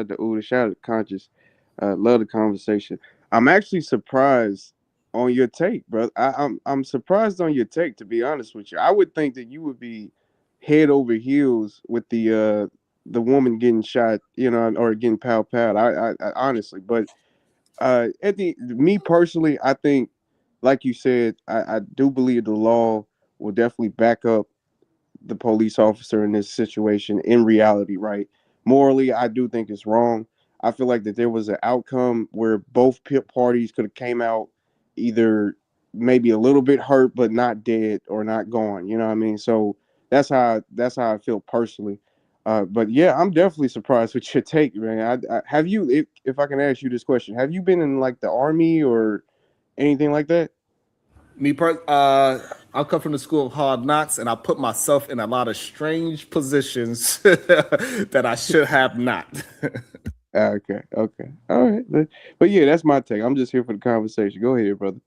the Uda. Shout out to Conscious. Love the conversation. I'm actually surprised on your take, bro. I'm surprised on your take. To be honest with you, I would think that you would be head over heels with the woman getting shot, or getting pow. I honestly, but at the me personally, I think, like you said, I do believe the law will definitely back up the police officer in this situation in reality, right? Morally, I do think it's wrong. I feel like that there was an outcome where both parties could have came out either maybe a little bit hurt but not dead or not gone. You know what I mean? So that's how I feel personally. But yeah, I'm definitely surprised with your take, man. Have you, if I can ask you this question, have you been in like the army or anything like that? I come from the school of hard knocks, and I put myself in a lot of strange positions that I should have not. Okay, okay, all right. But yeah, that's my take. I'm just here for the conversation. Go ahead, brother.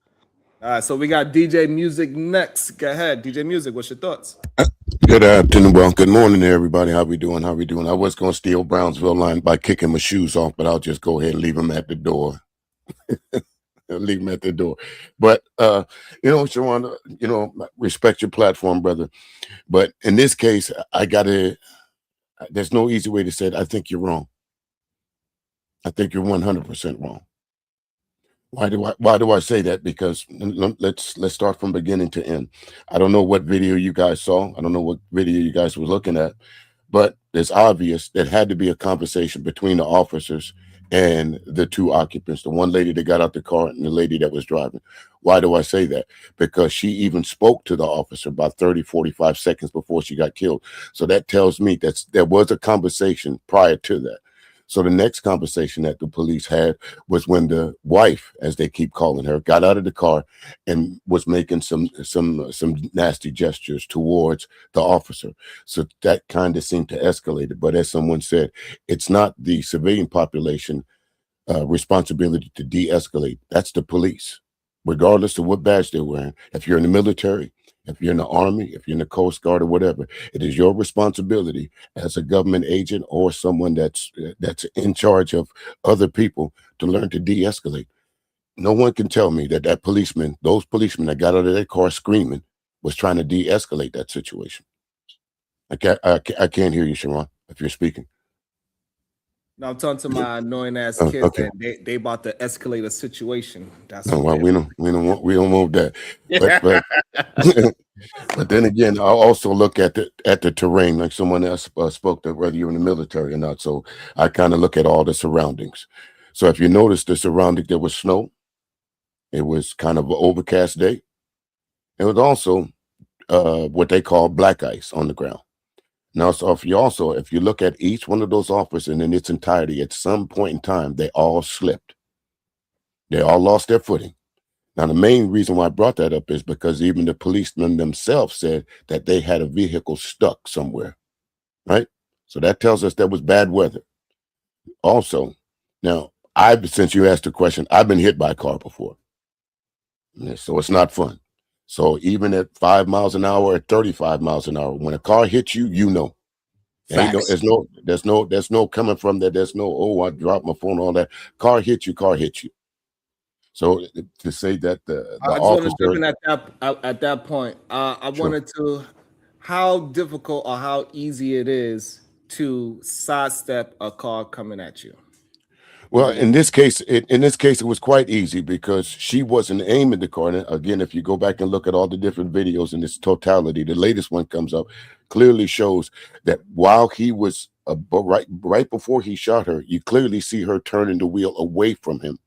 All right, so we got DJ Music next. Go ahead, DJ Music. What's your thoughts? Good afternoon. Well, good morning, everybody. How we doing? How we doing? I was going to steal Brownsville line by kicking my shoes off, but I'll just go ahead and leave them at the door. Leave them at the door. But Shawan, respect your platform, brother. But in this case, I gotta. There's no easy way to say it. I think you're wrong. I think you're 100% wrong. Why do I say that? Because let's start from beginning to end. I don't know what video you guys saw. I don't know what video you guys were looking at, but it's obvious there had to be a conversation between the officers and the two occupants, the one lady that got out the car and the lady that was driving. Why do I say that? Because she even spoke to the officer about 30, 45 seconds before she got killed. So that tells me that there was a conversation prior to that. So the next conversation that the police had was when the wife, as they keep calling her, got out of the car and was making some nasty gestures towards the officer. So that kind of seemed to escalate it. But as someone said, it's not the civilian population responsibility to de-escalate. That's the police, regardless of what badge they're wearing. If you're in the military, if you're in the army, if you're in the Coast Guard or whatever, it is your responsibility as a government agent or someone that's in charge of other people to learn to de-escalate. No one can tell me that those policemen that got out of their car screaming, was trying to de-escalate that situation. I can't hear you, Sharon, if you're speaking. Now I'm talking to my annoying ass kids, Okay. and they about to escalate a situation. That's Oh, what well, they're. we don't want that. But but then again, I also look at the terrain, like someone else spoke to, whether you're in the military or not. So I kind of look at all the surroundings. So if you notice the surrounding, there was snow. It was kind of an overcast day. It was also what they call black ice on the ground. Now, so if you look at each one of those officers in its entirety, at some point in time, they all slipped. They all lost their footing. Now, the main reason why I brought that up is because even the policemen themselves said that they had a vehicle stuck somewhere, right? So that tells us there was bad weather. Also, now, since you asked the question, I've been hit by a car before. Yeah, so it's not fun. So even at 5 miles an hour, at 35 miles an hour, when a car hits you, you know. Ain't no, Facts. there's no coming from that. There's no, oh, I dropped my phone, all that. Car hit you. So to say that the I just want to jump officer, in at that point. I sure. wanted to how difficult or how easy it is to sidestep a car coming at you. Well, Is it? in this case, it was quite easy because she wasn't aiming the car. And again, if you go back and look at all the different videos in its totality, the latest one comes up, clearly shows that while he was right before he shot her, you clearly see her turning the wheel away from him.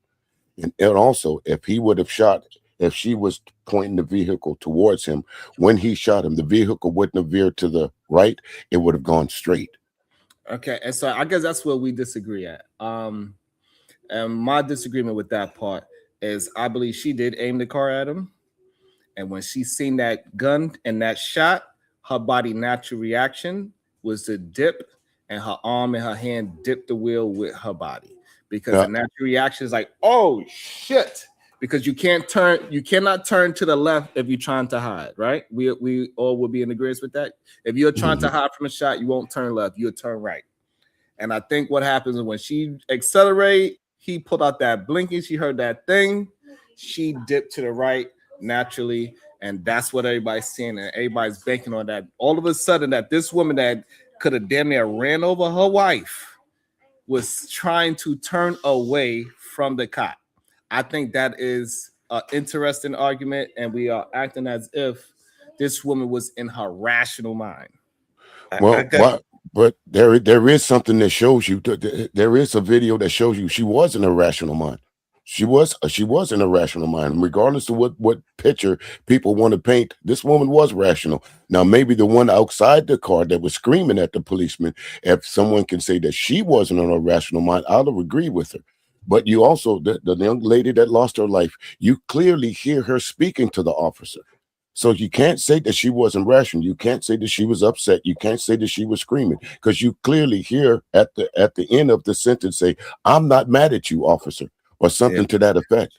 And also, if he would have shot, if she was pointing the vehicle towards him when he shot him, the vehicle wouldn't have veered to the right; it would have gone straight. Okay, and so I guess that's where we disagree at. And my disagreement with that part is I believe she did aim the car at him, and when she seen that gun and that shot, her body natural reaction was to dip, and her arm and her hand dipped the wheel with her body because the Now, natural reaction is like, oh shit. Because you cannot turn to the left if you're trying to hide, right? We all will be in agreement with that. If you're trying to mhm. hide from a shot, you won't turn left, you'll turn right. And I think what happens is when she accelerate, he pulled out that blinking. She heard that thing. She dipped to the right naturally. And that's what everybody's seeing. And everybody's banking on that. All of a sudden, that this woman that could have damn near ran over her wife was trying to turn away from the cop. I think that is an interesting argument. And we are acting as if this woman was in her rational mind. Well, why? But there is something that shows you. There is a video that shows you she was in a rational mind. She was in a rational mind, regardless of what picture people want to paint. This woman was rational. Now, maybe the one outside the car that was screaming at the policeman, if someone can say that she wasn't in a rational mind, I'll agree with her. But you also, the young lady that lost her life, you clearly hear her speaking to the officer. So you can't say that she wasn't rational. You can't say that she was upset. You can't say that she was screaming, because you clearly hear at the end of the sentence say, "I'm not mad at you, officer," or something to that effect.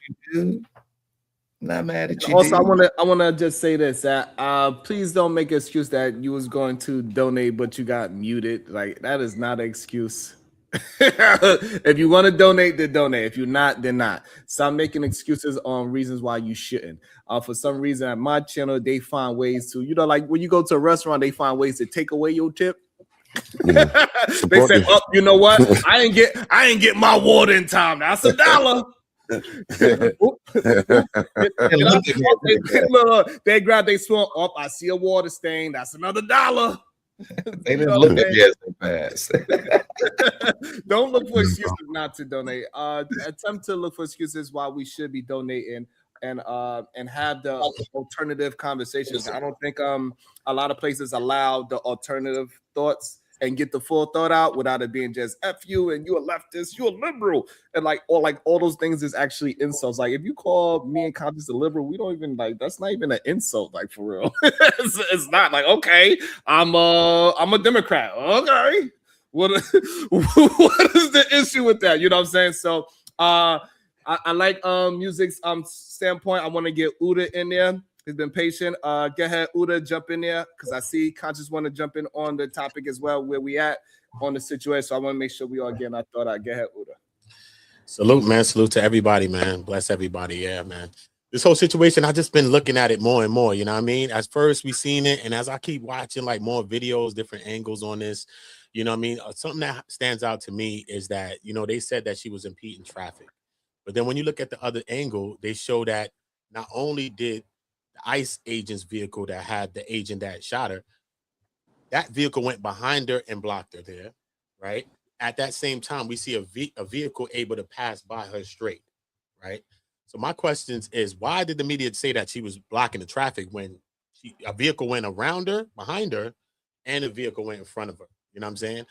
Not mad at you. Also, I wanna just say this: that please don't make an excuse that you was going to donate but you got muted. Like, that is not an excuse. If you want to donate, then donate. If you're not, then not. Stop making excuses on reasons why you shouldn't. For some reason, at my channel, they find ways to, like when you go to a restaurant, they find ways to take away your tip. They say, "Oh, you know what? I ain't get my water in time. That's $1." They grab their spoon. "Oh, I see a water stain. That's another $1." They didn't look at you as they passed. Don't look for excuses not to donate. Attempt to look for excuses why we should be donating, and have the alternative conversations. I don't think a lot of places allow the alternative thoughts and get the full thought out without it being just "F you" and "you a leftist, you a liberal," and all those things is actually insults. Like, if you call me and Conscious a liberal, we don't even, like, that's not even an insult, like, for real. It's not like, okay, I'm a Democrat. Okay. What is the issue with that? You know what I'm saying? So I like music's standpoint. I want to get Uda in there. He's been patient. Go ahead, Uda, jump in there, because I see Conscious want to jump in on the topic as well, where we at on the situation. So I want to make sure we all get our thought out. Go ahead, Uda. Salute, man. Salute to everybody, man. Bless everybody. Yeah, man. This whole situation, I just been looking at it more and more. You know what I mean? As first we seen it, and as I keep watching like more videos, different angles on this, you know what I mean? Something that stands out to me is that, they said that she was impeding traffic. But then when you look at the other angle, they show that not only did the ICE agent's vehicle that had the agent that shot her, that vehicle went behind her and blocked her there, right? At that same time, we see a vehicle able to pass by her straight, right? So my question is, why did the media say that she was blocking the traffic when a vehicle went around her, behind her, and a vehicle went in front of her? You know what I'm saying?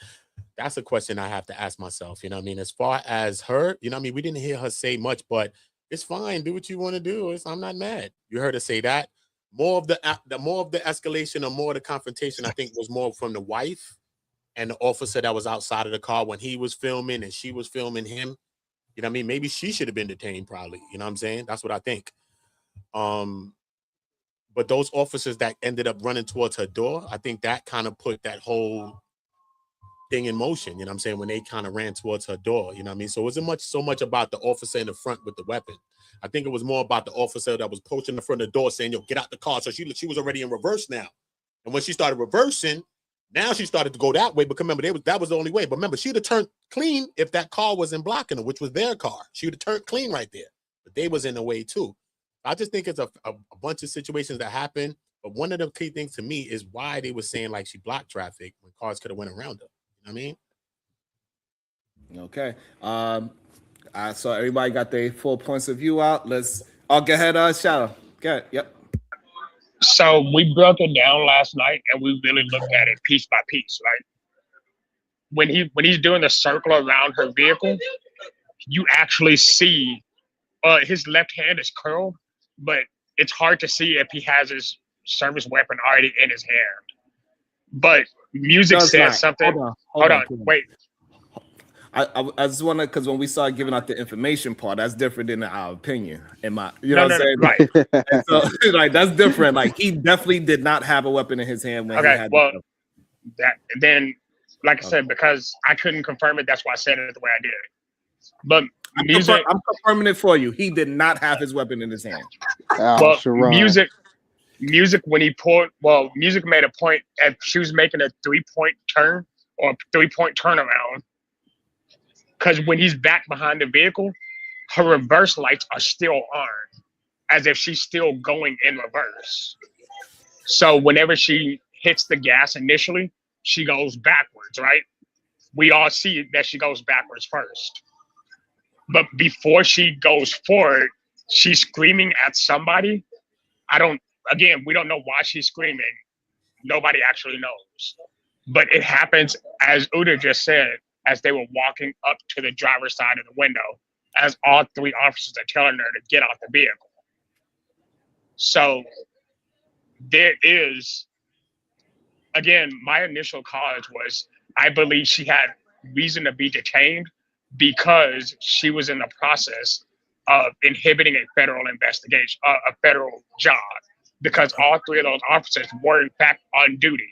That's a question I have to ask myself. You know what I mean? As far as her, you know what I mean? We didn't hear her say much, but it's fine. Do what you want to do. I'm not mad. You heard her say that. More of the escalation, or more of the confrontation, I think, was more from the wife and the officer that was outside of the car when he was filming and she was filming him. You know what I mean? Maybe she should have been detained, probably. You know what I'm saying? That's what I think. But those officers that ended up running towards her door, I think that kind of put that whole thing in motion. You know what I'm saying? When they kind of ran towards her door, you know what I mean? So it wasn't so much about the officer in the front with the weapon. I think it was more about the officer that was approaching the front of the door saying, "Yo, get out the car." So she was already in reverse now. And when she started reversing, now she started to go that way. But remember, that was the only way. But remember, she would have turned clean if that car wasn't blocking her, which was their car. She would have turned clean right there. But they was in the way too. I just think it's a bunch of situations that happen. But one of the key things to me is why they were saying like she blocked traffic when cars could have went around her. You know what I mean? Okay. So everybody got their full points of view out. Go ahead, Shadow. Go ahead. Yep. So we broke it down last night, and we really looked at it piece by piece. Like when he's doing the circle around her vehicle, you actually see his left hand is curled, but it's hard to see if he has his service weapon already in his hand. But music says something. Hold on, wait. I just want to, because when we started giving out the information part, that's different than our opinion. You know what I'm saying? Right. And so, like, that's different. Like, he definitely did not have a weapon in his hand when he had. Well, then Like I said, because I couldn't confirm it, that's why I said it the way I did. But I'm confirming it for you. He did not have his weapon in his hand. Well, music when he pulled, well, music made a point at she was making a 3-point turn or 3-point turnaround. Because when he's back behind the vehicle, her reverse lights are still on, as if she's still going in reverse. So whenever she hits the gas initially, she goes backwards, right? We all see that she goes backwards first. But before she goes forward, she's screaming at somebody. We don't know why she's screaming. Nobody actually knows. But it happens, as Uda just said, as they were walking up to the driver's side of the window, as all 3 officers are telling her to get out the vehicle. So there is, again, my initial cause was I believe she had reason to be detained because she was in the process of inhibiting a federal investigation, a federal job, because all 3 of those officers were in fact on duty.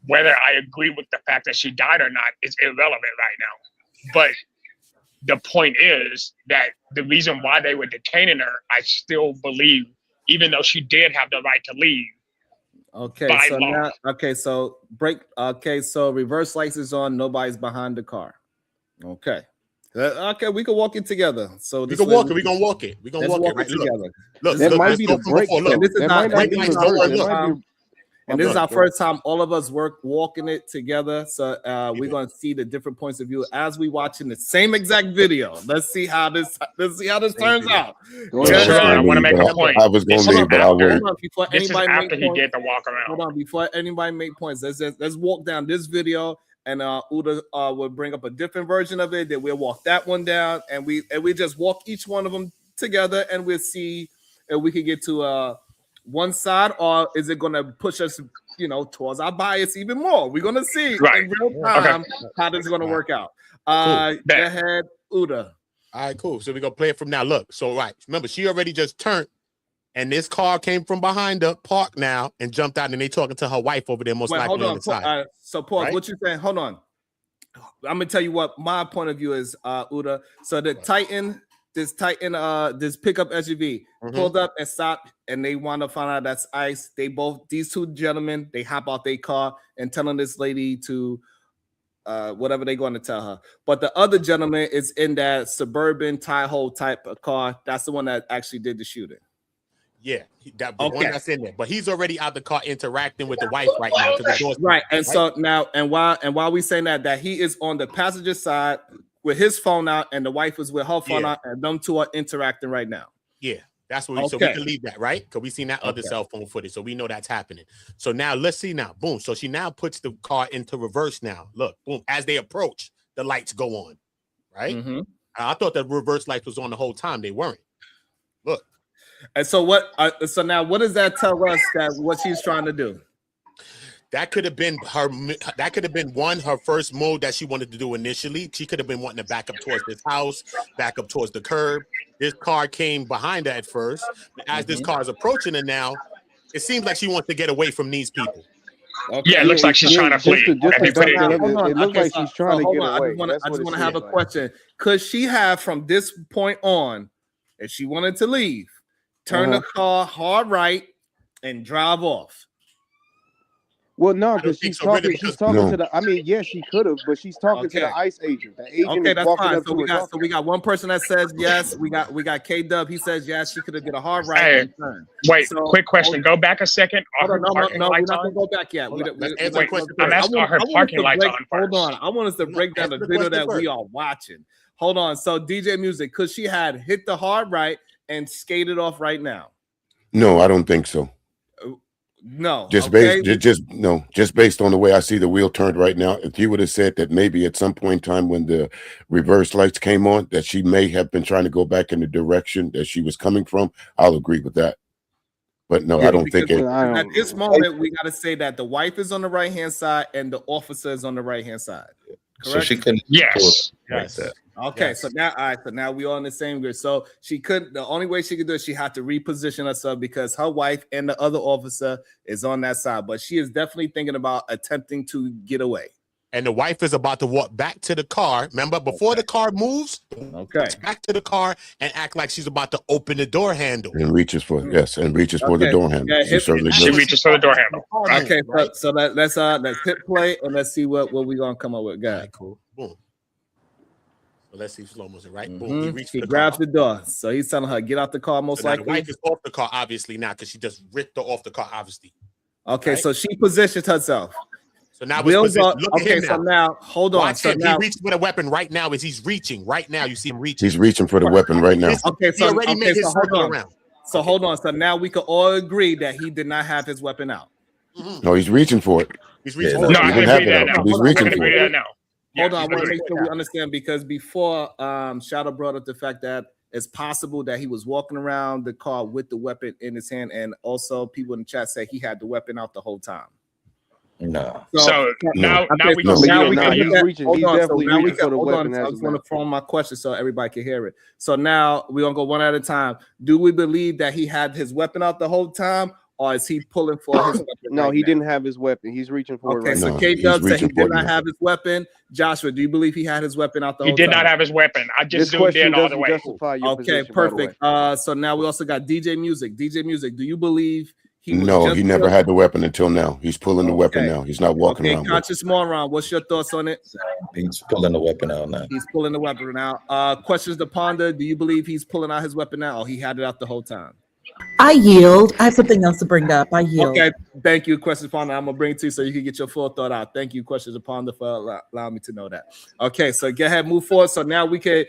Whether I agree with the fact that she died or not is irrelevant right now. But the point is that the reason why they were detaining her, I still believe, even though she did have the right to leave. So reverse lights is on, nobody's behind the car. Okay, we can walk it together. So we can walk it. We're gonna walk it. We're gonna walk it right together. Look, that might be the break. And this is our first time all of us walking it together. So we're going to see the different points of view as we watching the same exact video. Let's see how this turns out. I want to make a point. I was going to leave, but I won't. This is after he did the walk around. Hold on, before anybody make points, let's walk down this video, and Uda will bring up a different version of it. Then we'll walk that one down, and we just walk each one of them together, and we'll see if we can get to one side, or is it going to push us, towards our bias even more? We're going to see in real time how this is going to work out. Go ahead, Uda. All right, cool. So we're going to play it from now. Look, so remember, she already just turned, and this car came from behind her, parked now, and jumped out, and they talking to her wife over there, most likely on the side. So, Paul, what you saying? Hold on. I'm going to tell you what my point of view is, Uda. So the Titan, this pickup SUV pulled up and stopped, and they want to find out that's ICE. These 2 gentlemen, they hop out their car and telling this lady to whatever they're going to tell her. But the other gentleman is in that suburban tie-hole type of car. That's the one that actually did the shooting. Yeah, the one that's in there. But he's already out the car interacting with the wife right now. Right, and so now, and while we saying that he is on the passenger side with his phone out, and the wife is with her phone out, and them 2 are interacting right now. Yeah, that's what so we can leave that, right? Because we seen that other cell phone footage, so we know that's happening. So now let's see now. Boom. So she now puts the car into reverse now. Look, boom. As they approach, the lights go on, right? Mm-hmm. I thought the reverse lights was on the whole time. They weren't. Look. And so what? So now, what does that tell us that what she's trying to do? That could have been her. That could have been her first move that she wanted to do initially. She could have been wanting to back up towards this house, back up towards the curb. This car came behind her at first. As this car is approaching her now, it seems like she wants to get away from these people. Okay. Yeah, it looks like she's trying to flee. It looks like she's trying to get away. I just want to have a question. Could she have, from this point on, if she wanted to leave, turn the car hard right and drive off? Well, no, because she's talking to the. I mean, yeah, she could have, but she's talking to the ICE agent. The agent is walking up to her. So we got one person that says yes. We got K Dub. He says yes. She could have did a hard right and turn. Wait, quick question. Go back a second. No, we're not gonna go back yet. I'm asking, are her parking lights on first? Hold on. I want us to break down the video that we are watching. Hold on. So DJ Music, could she had hit the hard right and skated off right now? No, I don't think so. No, just based on the way I see the wheel turned right now. If you would have said that maybe at some point in time when the reverse lights came on, that she may have been trying to go back in the direction that she was coming from, I'll agree with that. But no, I don't think it. At this moment, we got to say that the wife is on the right hand side and the officer is on the right hand side. Correct? So she couldn't. Yes. Like that. Okay, yes. So now we all on the same grid. So she could. The only way she could do it, she had to reposition herself because her wife and the other officer is on that side. But she is definitely thinking about attempting to get away. and the wife is about to walk back to the car. Remember, before the car moves, back to the car and act like she's about to open the door handle. And reaches for for the door handle. Yeah, she reaches for the door handle. Okay, so let's hit play and let's see what we gonna come up with. Guys, cool. Boom. So let's see slow motion, right? Boom. Boom. He grabs the door. So he's telling her, get out the car, most likely. The wife is off the car, obviously, now, because she just ripped her off the car, obviously. Okay, so she positioned herself. So now look at him so now hold on. Watch him. He reached with a weapon right now as he's reaching. Right now, you see him reaching. He's reaching for the weapon right now. Okay, so he already made his circle around. So hold on. So now we can all agree that he did not have his weapon out. No, he's reaching for it. He's reaching. No, I can agree that now. He's reaching for it. Hold on, I want to make sure we understand, because before Shadow brought up the fact that it's possible that he was walking around the car with the weapon in his hand, and also people in the chat say he had the weapon out the whole time. No. So now we can he's reaching. He's definitely reaching for the weapon. I just want to form my question so everybody can hear it. So now we're gonna go one at a time. Do we believe that he had his weapon out the whole time, or is he pulling for his weapon? No, he didn't have his weapon. He's reaching for it right now. Okay, so K-Dub said he did not have his weapon. Joshua, do you believe he had his weapon out the whole time? He did not have his weapon. I just zoomed in all the way. Okay, perfect. So now we also got DJ Music. DJ Music, do you believe he never had the weapon until now. He's pulling the weapon now. He's not walking around. Conscious Moron, what's your thoughts on it? He's pulling the weapon out now. He's pulling the weapon out. Questions to ponder. Do you believe he's pulling out his weapon now, or he had it out the whole time? I yield. I have something else to bring up. I yield. Okay, thank you, Questions Ponder. I'm gonna bring it to you so you can get your full thought out. Thank you, Questions Ponder, for allowing me to know that. Okay, so go ahead, move forward. So now we can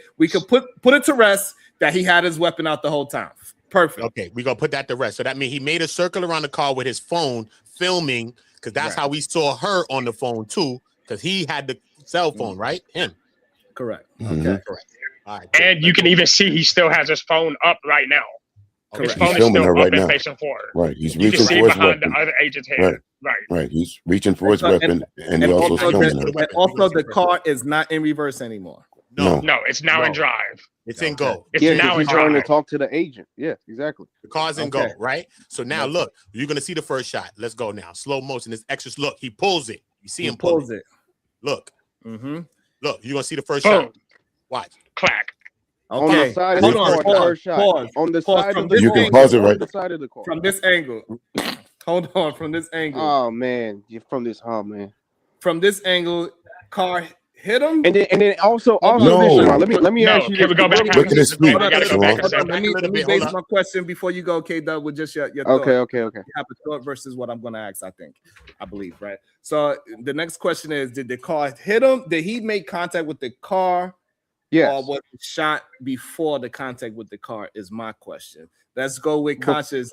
put it to rest that he had his weapon out the whole time. Perfect. Okay, we're gonna put that to rest. So that means he made a circle around the car with his phone filming, because that's how we saw her on the phone too, because he had the cell phone, right? Him. Correct. Mm-hmm. Okay. Correct. All right. And you can even see he still has his phone up right now. His phone is still up and facing forward. Right. He's you reaching can see for his behind weapon. the other agent's head. Right. He's reaching for his weapon, and he also filming him. And also, the car is not in reverse anymore. No, it's now in drive. It's in go. It's now in trying to drive. talk to the agent. Yeah, exactly. The car's in go, right? So now look, you're gonna see the first shot. Let's go now. Slow motion. This extra. Look, he pulls it. You see him pulls it. Look. Mm-hmm. Look, you're gonna see the first shot. Watch. Clack. Okay. On the side of the car, pause. On the side of the you can pause it right. the side of the car. From this angle. Hold on. From this angle. Oh man, you're from this. Oh man. From this angle, car hit him. And then also no. let me ask you. Here we go back. Look at his feet. Let me base my question before you go, K-Dub, with just your thought. Okay. You have a thought versus what I'm gonna ask, I believe, right? So the next question is, did the car hit him? Did he make contact with the car? Yes. Or was he shot before the contact with the car is my question. Let's go with Conscious.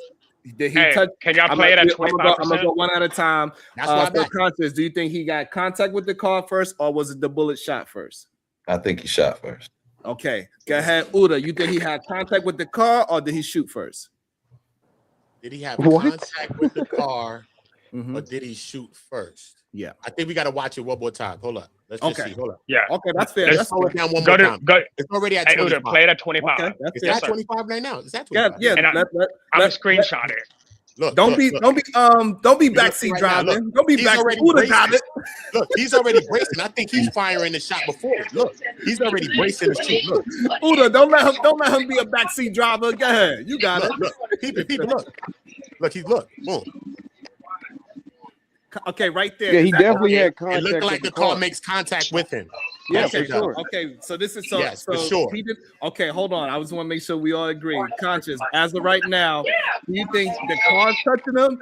Did he touch? Can y'all play it at 25%? I'm gonna go one at a time. That's why so Conscious, do you think he got contact with the car first, or was it the bullet shot first? I think he shot first. Okay, go ahead, Uda. You think he had contact with the car, or did he shoot first? Did he have contact with the car, or did he shoot first? Yeah, I think we got to watch it one more time. Hold up. Let's just see. Hold up. Yeah. Okay, that's fair. Let's slow it down one more time. It's already at 25. Play it at 25. Okay, it's at 25 right now. It's at 25. Yeah. And I'm gonna screenshot it. Look, don't be backseat driving. Don't be backseat driving. Look, he's already bracing. I think he's firing the shot before. Look, he's already bracing the shoot. Look, Uda, don't let him be a backseat driver. Go ahead, you got it. Look, people, look. Boom. Okay, right there. Yeah, he definitely had contact. It looked like the car makes contact with him. Yeah, okay, for sure. Okay, so this is yes, for sure. He did, okay, hold on. I just want to make sure we all agree. Conscious, as of right now, do you think the car's touching him,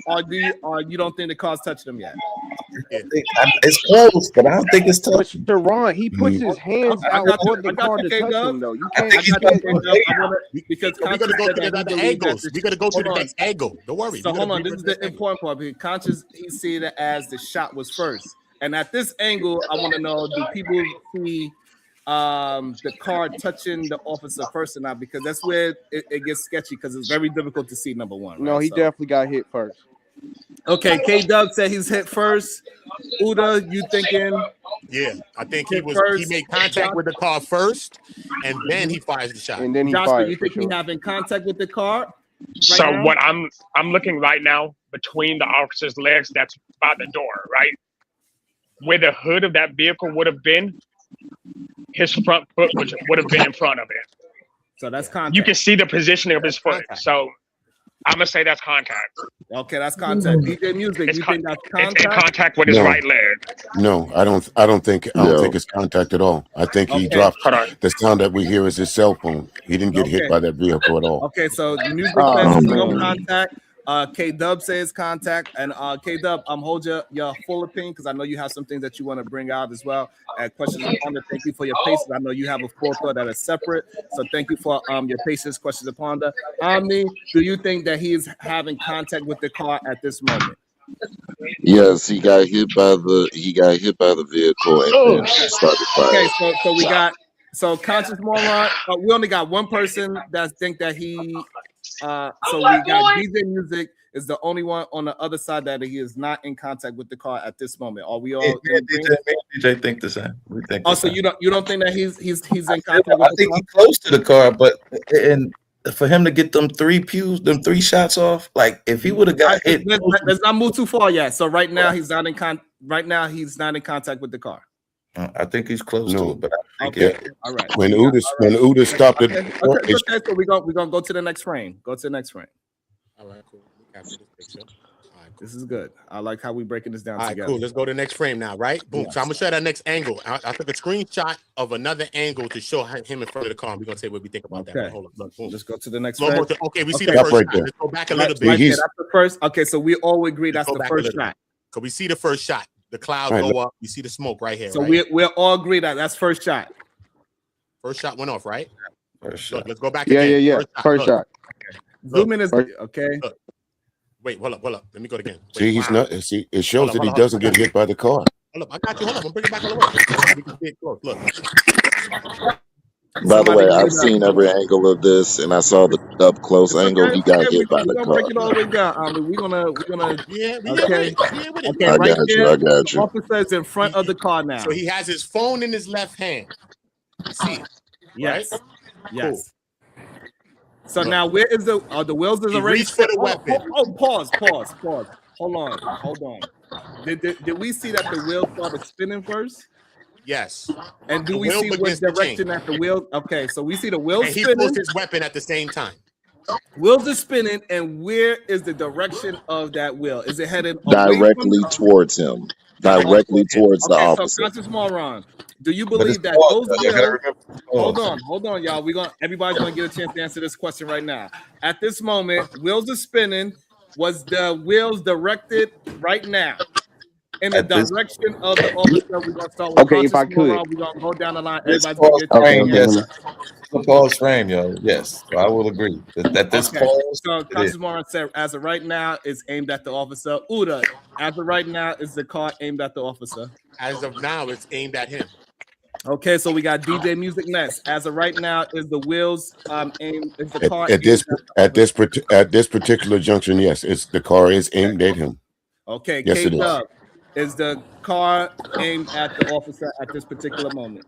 or you don't think the car's touching him yet? It's close, but I don't think it's touching. But Ron, he puts his hands out on the car to touch him, though. You can't. Because we're gonna go to the other angles. We're gonna go to the next angle. Don't worry. So hold on. This is the important part. Because Conscious, he see it as the shot was first. And at this angle, I want to know, do people see the car touching the officer first or not? Because that's where it gets sketchy, because it's very difficult to see, number one. Right? No, he definitely got hit first. Okay, K-Dub said he's hit first. Uda, you thinking? Yeah, I think he made contact with the car first, and then he fires the shot. And then he Joshua, fired. you think he's having contact with the car? So what I'm looking right now between the officer's legs, that's by the door, right? where the hood of that vehicle would have been, his front foot would have been in front of it. So that's contact. You can see the positioning of his foot. Contact. So I'm gonna say that's contact. Okay, that's contact. DJ Music, It's you think that's It's contact? in contact with his No. right leg. No, I don't think it's contact at all. I think he dropped Hold on. the sound that we hear is his cell phone. He didn't get hit Okay. by that vehicle at all. Okay, so Music Oh, says no man. contact. K Dub says contact, and K Dub, hold your full opinion because I know you have some things that you want to bring out as well. Questions upon it. Thank you for your patience. I know you have a full thought that is separate, so thank you for your patience. Questions upon that. Omni, do you think that he is having contact with the car at this moment? Yes, he got hit by the vehicle and started Okay, firing. so we got conscious moron. We only got one person that think that he. So we got DJ Music is the only one on the other side that he is not in contact with the car at this moment. Are we all? Me and DJ think the same. We think. Oh, so you don't think that he's in contact with I the think car? he's close to the car, but and for him to get them 3 shots off, like if he would have got hit. Let's not move too far yet. So right now he's not in contact with the car. I think he's close to it, but I think Okay, all right. When Uda stopped it, Okay, so we're gonna go to the next frame. Go to the next frame. All right, cool. We captured this picture. All right, cool. This is good. I like how we breaking this down All right, together. cool. Let's go to the next frame now, right? Boom. Yes. So I'm gonna show that next angle. I took a screenshot of another angle to show him in front of the car. We're gonna say what we think about that. Okay. Right, hold up. Look, boom. Let's go to the next Slow frame. motion. Okay, we see Okay. the first Right shot. there. Let's go back a little Right bit. there, He's- that's the first. Okay, so we all agree that's Go the back a first little shot. Cause we see the first shot. The clouds Right, go look. up. You see the smoke right here. So right? we'll all agree that that's first shot. First shot went off, right? first shot. Look, let's go back Yeah, again. yeah. First Look. shot. Zoom in is Look. okay. Wait, hold up. Let me go again. Wait, See, he's wow. not. See, it shows Hold that he up. doesn't get hit by the car. Hold up, I got you. Hold up, I'm bringing it back all the way. We can see it close. Look. By the way, Somebody I've made seen every angle of this, and I saw the up close angle. He got hit by the We're gonna car. break it all the way down. We're gonna. Yeah, we Okay. with it. Okay, I right got you. there. I got The you. officer is in front of the car now. So he has his phone in his left hand. You see it? Yes. Right? Yes. So now where is the wheels is He already reached for the spin- weapon. Pause. Hold on. Did we see that the wheels started spinning first? Yes. And do The we wheel see what begins to direction change. that the wheel? Okay, so we see the wheels And he spinning. pulls his weapon at the same time. Wheels are spinning, and where is the direction of that wheel? Is it headed away from Directly the- towards him. Directly towards the Okay, so officer. conscious moron. Do you But it's believe that paused, those though. You gotta wheels? remember. Hold on, y'all. Everybody's gonna get a chance to answer this question right now. At this moment, wheels are spinning. Was the wheels directed right now in the At this- direction of the officer? We're gonna start with Okay, if I conscious moron. could. We're gonna go down the line. This Everybody's gonna pause get a frame, chance. yes. The pause frame, yo. Yes, so I will agree that this Okay, pause. so it conscious is. moron said, as of right now, is aimed at the officer. Uda, as of right now, is the car aimed at the officer? As of now, it's aimed at him. Okay, so we got DJ Music next. As of right now, is the wheels aimed? Is the car At this particular junction, yes, it's the car is aimed at him. Okay, Yes, it is. K-Dub, is the car aimed at the officer at this particular moment?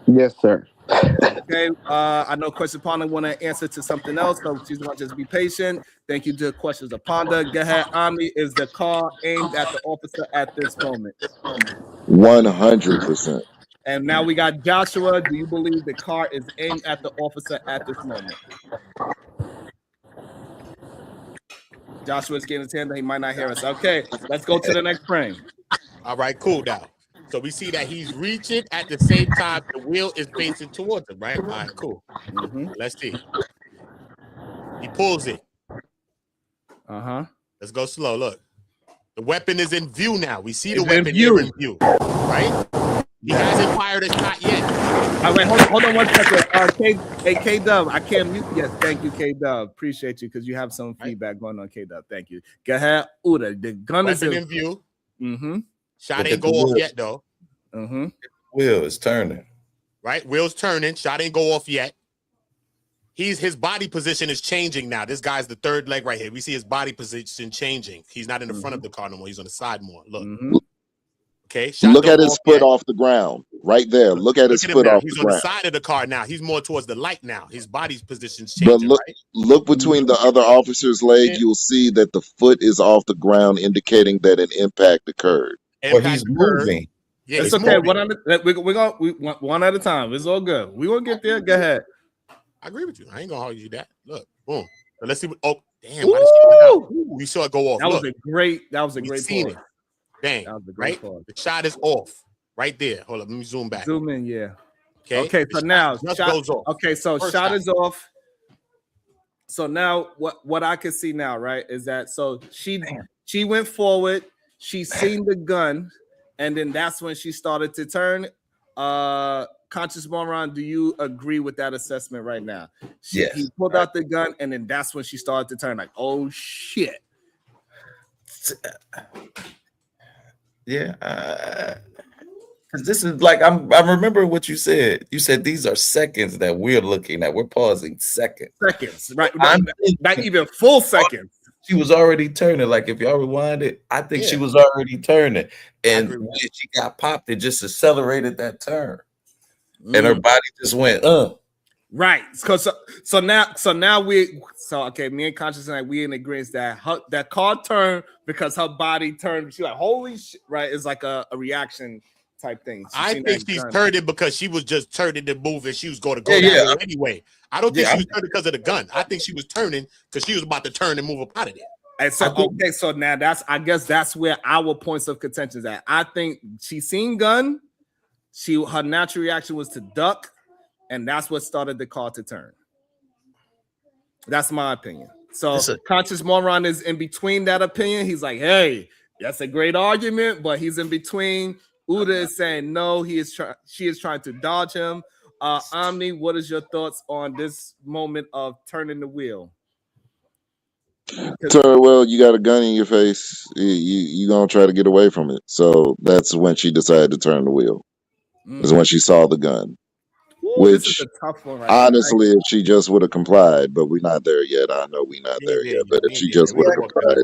Yes, sir. Okay, I know Question Ponder want to answer to something else, so she's going to just be patient. Thank you to Questions of Ponder. Go ahead, Omni. Is the car aimed at the officer at this moment? 100%. And now we got Joshua. Do you believe the car is aimed at the officer at this moment? Joshua's getting his hand. He might not hear us. Okay, let's go to the next frame. All right, cool now. So we see that he's reaching at the same time the wheel is facing towards him, right? All right, cool. Let's see. He pulls it. Let's go slow. Look. The weapon is in view now. We see the It's in weapon view. here in view, right? He hasn't fired a shot yet. All right, hold on 1 second. K-Dub, I can't mute. Yes, thank you, K-Dub. Appreciate you because you have some feedback going on, K-Dub. Thank you. Go ahead. Uda, the gun is Weapon in view. Mm-hmm. Shot Look ain't at go the off wheel. yet, though. Mm-hmm. Wheel is turning. Right? Wheel's turning. Shot ain't go off yet. His body position is changing now. This guy's the third leg right here. We see his body position changing. He's not in the front of the car no more. He's on the side more. Look. Okay. Shot Look don't at go his off foot yet. off the ground. Right there. Look at his Look at him foot now. off He's the on the ground. side of the car now. He's more towards the light now. His body's position's But changing, look, right? look between the other officer's leg. Yeah. You'll see that the foot is off the ground, indicating that an impact occurred. Or he's impacted her. moving. Yeah, It's he's okay. moving. We're gonna one at a time. It's all good. We're gonna get there. Go ahead. I agree with you. I ain't gonna argue that. Look, boom. So let's see what. Oh, damn! Why did she went out? Ooh, we saw it go off. That was Look, a great seen pause. it. Bang! That was a great Right, pause. the shot is off right there. Hold up, let me zoom back. Zoom in, yeah. Okay. Okay, so now just shot goes off. Okay, so First shot shot. is off. So now what I can see now, right, is that so she went forward, she seen the gun, and then that's when she started to turn. Conscious Moron, do you agree with that assessment right now? Yes. He pulled out the gun, and then that's when she started to turn, like, oh shit. Yeah. Because this is like I'm remembering what you said. You said these are seconds that we're looking at. We're pausing seconds. Seconds, right? I'm Not even full seconds. She was already turning. Like if y'all rewind it, I think she Yeah. was already turning. And agree with when she got popped, it just accelerated that turn. And her body just went, Right. So now okay, me and Conscious and we in agreement that car turned because her body turned. She like, holy shit, right? It's like a reaction type thing. I think she's turned it because she was just turning to move and she was going to go that way anyway. I don't think she was turning because of the gun. I think she was turning because she was about to turn and move up out of there. And so so now I guess that's where our points of contention is at. I think she seen gun. Her natural reaction was to duck, and that's what started the car to turn. That's my opinion. So Conscious Moron is in between that opinion. He's like, hey, that's a great argument, but he's in between. Uda is saying no, she is trying to dodge him. Omni, what is your thoughts on this moment of turning the wheel? So, well, you got a gun in your face. You gonna try to get away from it. So that's when she decided to turn the wheel. Is when she saw the gun. This is a tough one, right? Honestly, if she just would have complied, but we're not there yet. I know we're not there yet. But if she just would have complied,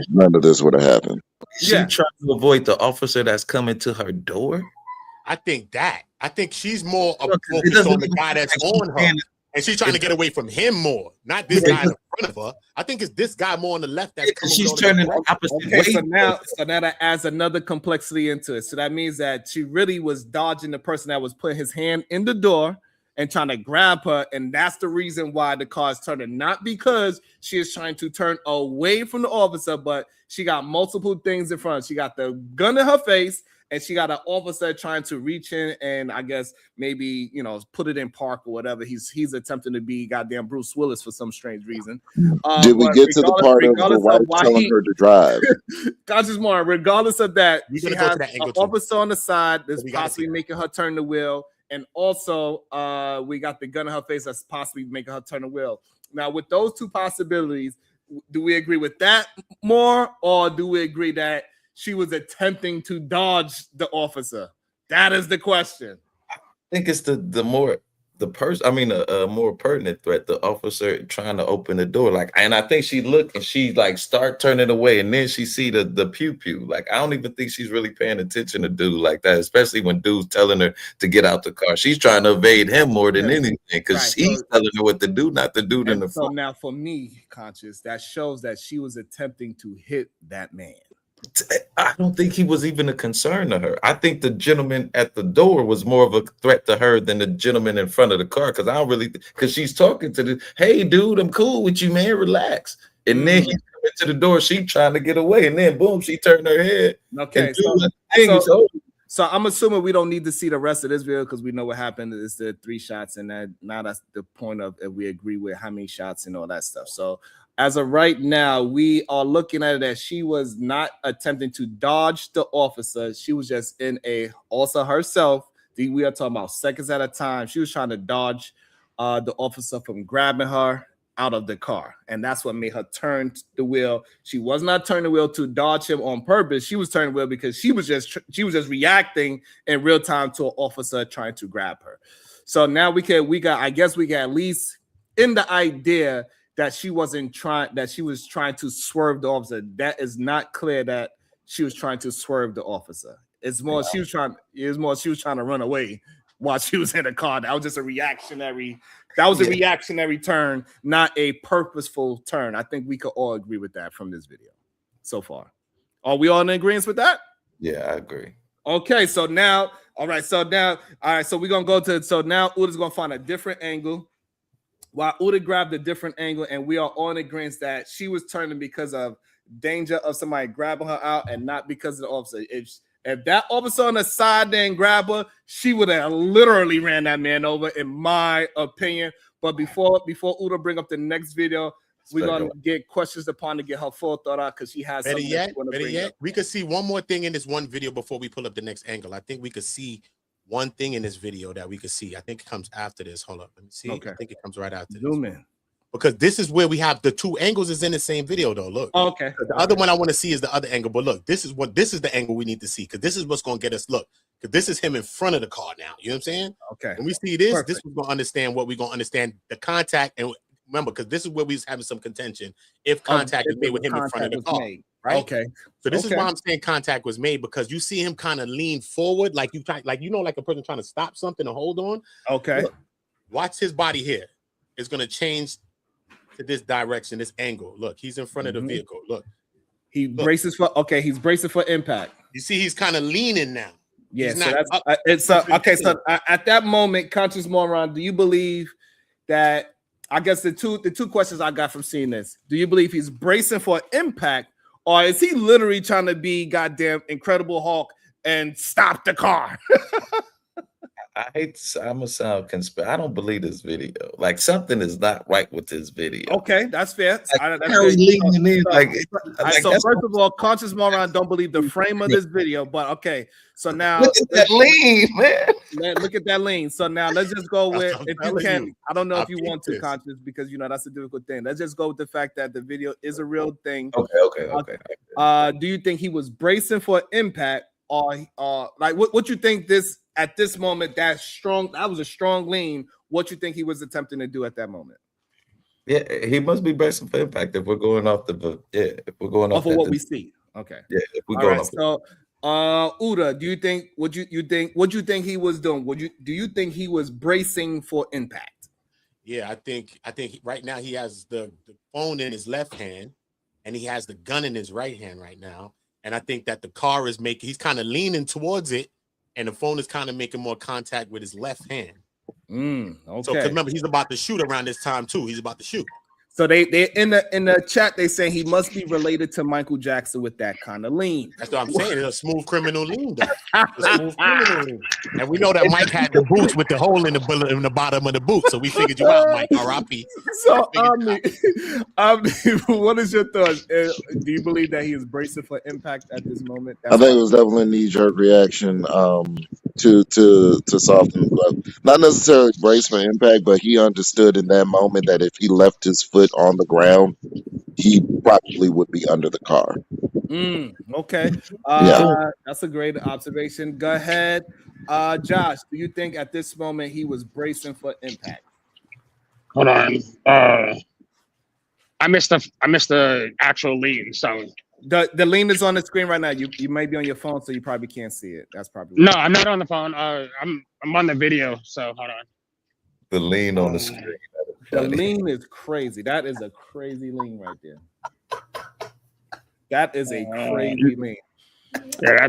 none of this would have happened. She tried to avoid the officer that's coming to her door. I think she's more focused on the guy that's on her. And she's trying to get away from him more, not this guy in front of her. I think it's this guy more on the left that's coming. She's turning the opposite way. So now that adds another complexity into it. So that means that she really was dodging the person that was putting his hand in the door and trying to grab her, and that's the reason why the car is turning. Not because she is trying to turn away from the officer, but she got multiple things in front. She got the gun in her face, and she got an officer trying to reach in and I guess maybe, put it in park or whatever. He's attempting to be goddamn Bruce Willis for some strange reason. Did we get to the part of the wife telling her to drive? Conscious Moron, regardless of that, she has an officer on the side that's possibly making her turn the wheel. And also, we got the gun in her face that's possibly making her turn the wheel. Now, with those two possibilities, do we agree with that more, or do we agree that she was attempting to dodge the officer? That is the question. I think it's a more pertinent threat. The officer trying to open the door, and I think she looked and she start turning away, and then she see the pew pew. I don't even think she's really paying attention to dude like that, especially when dude's telling her to get out the car. She's trying to evade him more than anything because he's telling her what to do, not the dude in the front. So now, for me, Conscious, that shows that she was attempting to hit that man. I don't think he was even a concern to her. I think the gentleman at the door was more of a threat to her than the gentleman in front of the car. Because she's talking to hey, dude, I'm cool with you, man. Relax. And then he's coming to the door. She trying to get away. And then boom, she turned her head. Okay. So I'm assuming we don't need to see the rest of this video because we know what happened. It's the 3 shots, and that's the point of if we agree with how many shots and all that stuff. So as of right now, we are looking at it as she was not attempting to dodge the officer. She was just also herself. We are talking about seconds at a time. She was trying to dodge the officer from grabbing her out of the car, and that's what made her turn the wheel. She was not turning the wheel to dodge him on purpose. She was turning the wheel because she was just reacting in real time to an officer trying to grab her. So now we can at least in the idea that she was trying to swerve the officer. That is not clear that she was trying to swerve the officer. It's more she was trying to run away while she was in the car. That was just a reactionary turn, not a purposeful turn. I think we could all agree with that from this video so far. Are we all in agreement with that? Yeah, I agree. Okay, so now, all right, so we're gonna go to, so now Uda's gonna find a different angle. While Uda grabbed a different angle, and we are all in agreement that she was turning because of danger of somebody grabbing her out and not because of the officer. If that officer on the side didn't grab her, she would have literally ran that man over, in my opinion. But before Uda bring up the next video, we're gonna get questions upon to get her full thought out, because she has Better something yet, better yet, we could see one more thing in this one video before we pull up the next angle. I think we could see one thing in this video that we could see. I think it comes after this. Hold up, let me see. Okay. I think it comes right after Zoom this. in. Because this is where we have the two angles is in the same video though. Look. Oh, okay. The other one I want to see is the other angle, but look, this is the angle we need to see, because this is what's going to get us. Look, because this is him in front of the car now. You know what I'm saying? Okay. When we see this, Perfect. this is going to understand what we're going to understand the contact. And remember, because this is where we was having some contention if contact is made with him in front of the car. Right? Okay. So this is why I'm saying contact was made, because you see him kind of lean forward, like you try, like like a person trying to stop something or hold on. Okay. Look, watch his body here. It's going to change to this direction, this angle. Look, he's in front of the vehicle. Look. Braces for he's bracing for impact. You see, he's kind of leaning now. Yeah, so at that moment, conscious moron, do you believe that? I guess the two questions I got from seeing this: do you believe he's bracing for impact, or is he literally trying to be goddamn Incredible Hulk and stop the car? I'm gonna sound conspiracy. I don't believe this video. Like, something is not right with this video. Okay, that's fair. Like, So first of all, conscious moron don't believe the frame of this video, but okay. So now look at that lean, man. Look at that lean. So now let's just go with, if you can. You. I don't know if you want to, conscious, because that's a difficult thing. Let's just go with the fact that the video is a real thing. Okay. Do you think he was bracing for impact, or like what you think this at this moment? That was a strong lean. What you think he was attempting to do at that moment? Yeah, he must be bracing for impact. If we're going off if we're going off of what we see. Okay. Yeah, if we're going off. So, Uda, do you think what you think he was doing? Do you think he was bracing for impact? Yeah, I think right now he has the phone in his left hand, and he has the gun in his right hand right now. And I think that the car is he's kind of leaning towards it, and the phone is kind of making more contact with his left hand. Okay. So remember, he's about to shoot around this time too. He's about to shoot. So they in the chat, they say he must be related to Michael Jackson with that kind of lean. That's what I'm saying. It's a smooth criminal lean, though. Smooth criminal lean. And we know that Mike had the boots with the hole in the bottom of the boot. So we figured you out, Mike. R.I.P. So what is your thoughts? Do you believe that he is bracing for impact at this moment? I think it was definitely a knee-jerk reaction to soften the blow. Not necessarily brace for impact, but he understood in that moment that if he left his foot on the ground, he probably would be under the car. Okay. That's a great observation. Go ahead. Josh, do you think at this moment he was bracing for impact? Hold on. I missed the actual lean. So the lean is on the screen right now. You may be on your phone, so you probably can't see it. That's probably no. I'm not on the phone. I'm on the video. So hold on. The lean on the screen. The lean is crazy. That is a crazy lean right there. That is a crazy lean. Yeah,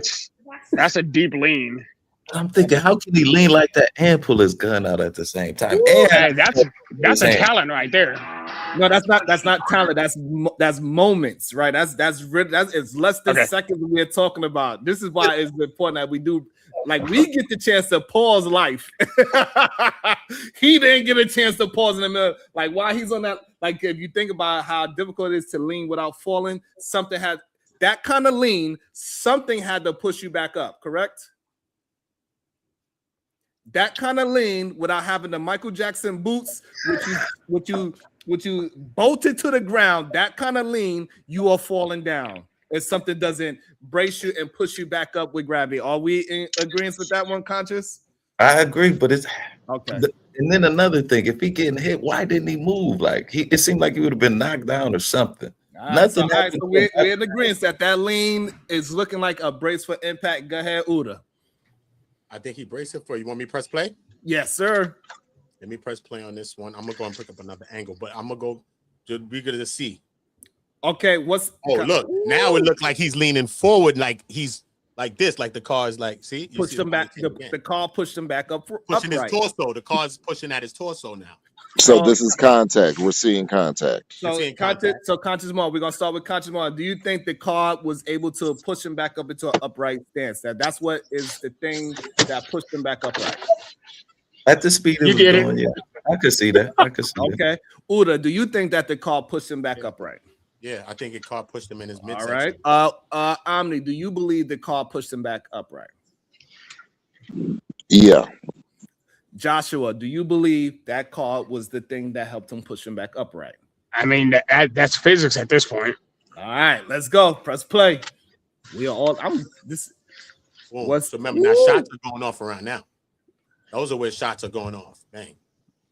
that's a deep lean. I'm thinking, how can he lean like that and pull his gun out at the same time? Yeah, that's a talent right there. No, that's not talent. That's moments, right? That's it's less than seconds we're talking about. This is why it's important that we do, like, we get the chance to pause life. He didn't get a chance to pause in the middle. Like, while he's on that, like, if you think about how difficult it is to lean without falling, something had that kind of lean, something had to push you back up, correct? That kind of lean without having the Michael Jackson boots, which you bolted to the ground, that kind of lean, you are falling down. If something doesn't brace you and push you back up with gravity. Are we in agreement with that one, Conscious? I agree, but it's okay. And then another thing, if he getting hit, why didn't he move? Like, it seemed like he would have been knocked down or something. So we're in agreement that lean is looking like a brace for impact. Go ahead, Uda. I think he braced it for you. Want me to press play? Yes, sir. Let me press play on this one. I'm gonna go and pick up another angle, but I'm gonna go. We're gonna see. Okay, what's Oh, look, now it looks like he's leaning forward, like he's like this, like the car is like, see, you pushed see him back. The car pushed him back up pushing upright. his torso. The car's pushing at his torso now. So this is contact. We're seeing contact. So seeing contact. So conscious mode. We're gonna start with conscious mode. Do you think the car was able to push him back up into an upright stance? That's what is the thing that pushed him back upright. At the speed it was going, yeah. I could see that. Okay. Uda, do you think that the car pushed him back upright? Yeah, I think the car pushed him in his midsection. All right. Omni, do you believe the car pushed him back upright? Yeah. Joshua, do you believe that car was the thing that helped him push him back upright? I mean, that's physics at this point. All right, let's go. Press play. We are all. So remember, now shots are going off around now. Those are where shots are going off. Bang.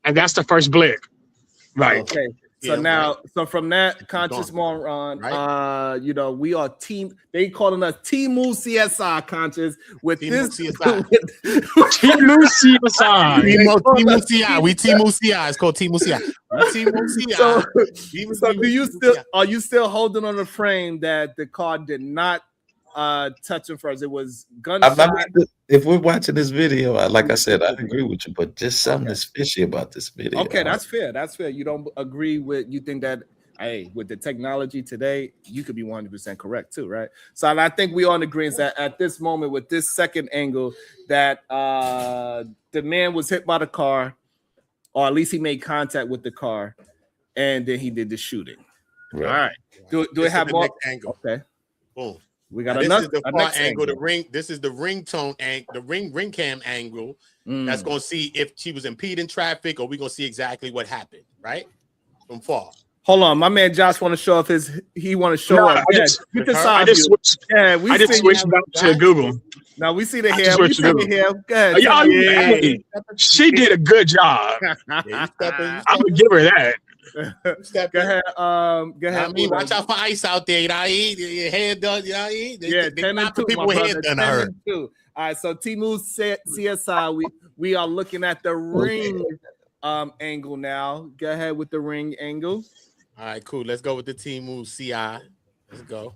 And that's the first blick. Right. Okay. So so from that conscious moron, we are team. They calling us Timu CSI conscious with Timu this. CSI. Timu CSI. Timu CI. We Timu CI. It's called Timu CI. Timu CI. So are you still holding on the frame that the car did not touch him first? It was gunshot. I mean, if we're watching this video, like I said, I agree with you, but just something is fishy about this video. Okay, that's fair. That's fair. You don't agree with, you think that, hey, with the technology today, you could be 100% correct too, right? So I think we all in agreement that at this moment, with this second angle, that the man was hit by the car, or at least he made contact with the car, and then he did the shooting. Right. All right. Do it have more angle? Okay. Boom. We got this another is the far angle. The ring. This is the ringtone angle. The ring cam angle. That's gonna see if she was impeding traffic, or we gonna see exactly what happened, right? From far. Hold on, my man Josh want to show off he want to show up. I just switched back to Google. Now we see the hair. We see the hair. Go ahead. She did a good job. I'm gonna give her that. Go ahead. Go ahead. I mean, watch out for ice out there. You know, your hair done. You know, yeah, 10 and 2. People with hair done. 10 and 2. All right, so Timu CSI. We are looking at the ring angle now. Go ahead with the ring angle. All right, cool. Let's go with the Timu CI. Let's go.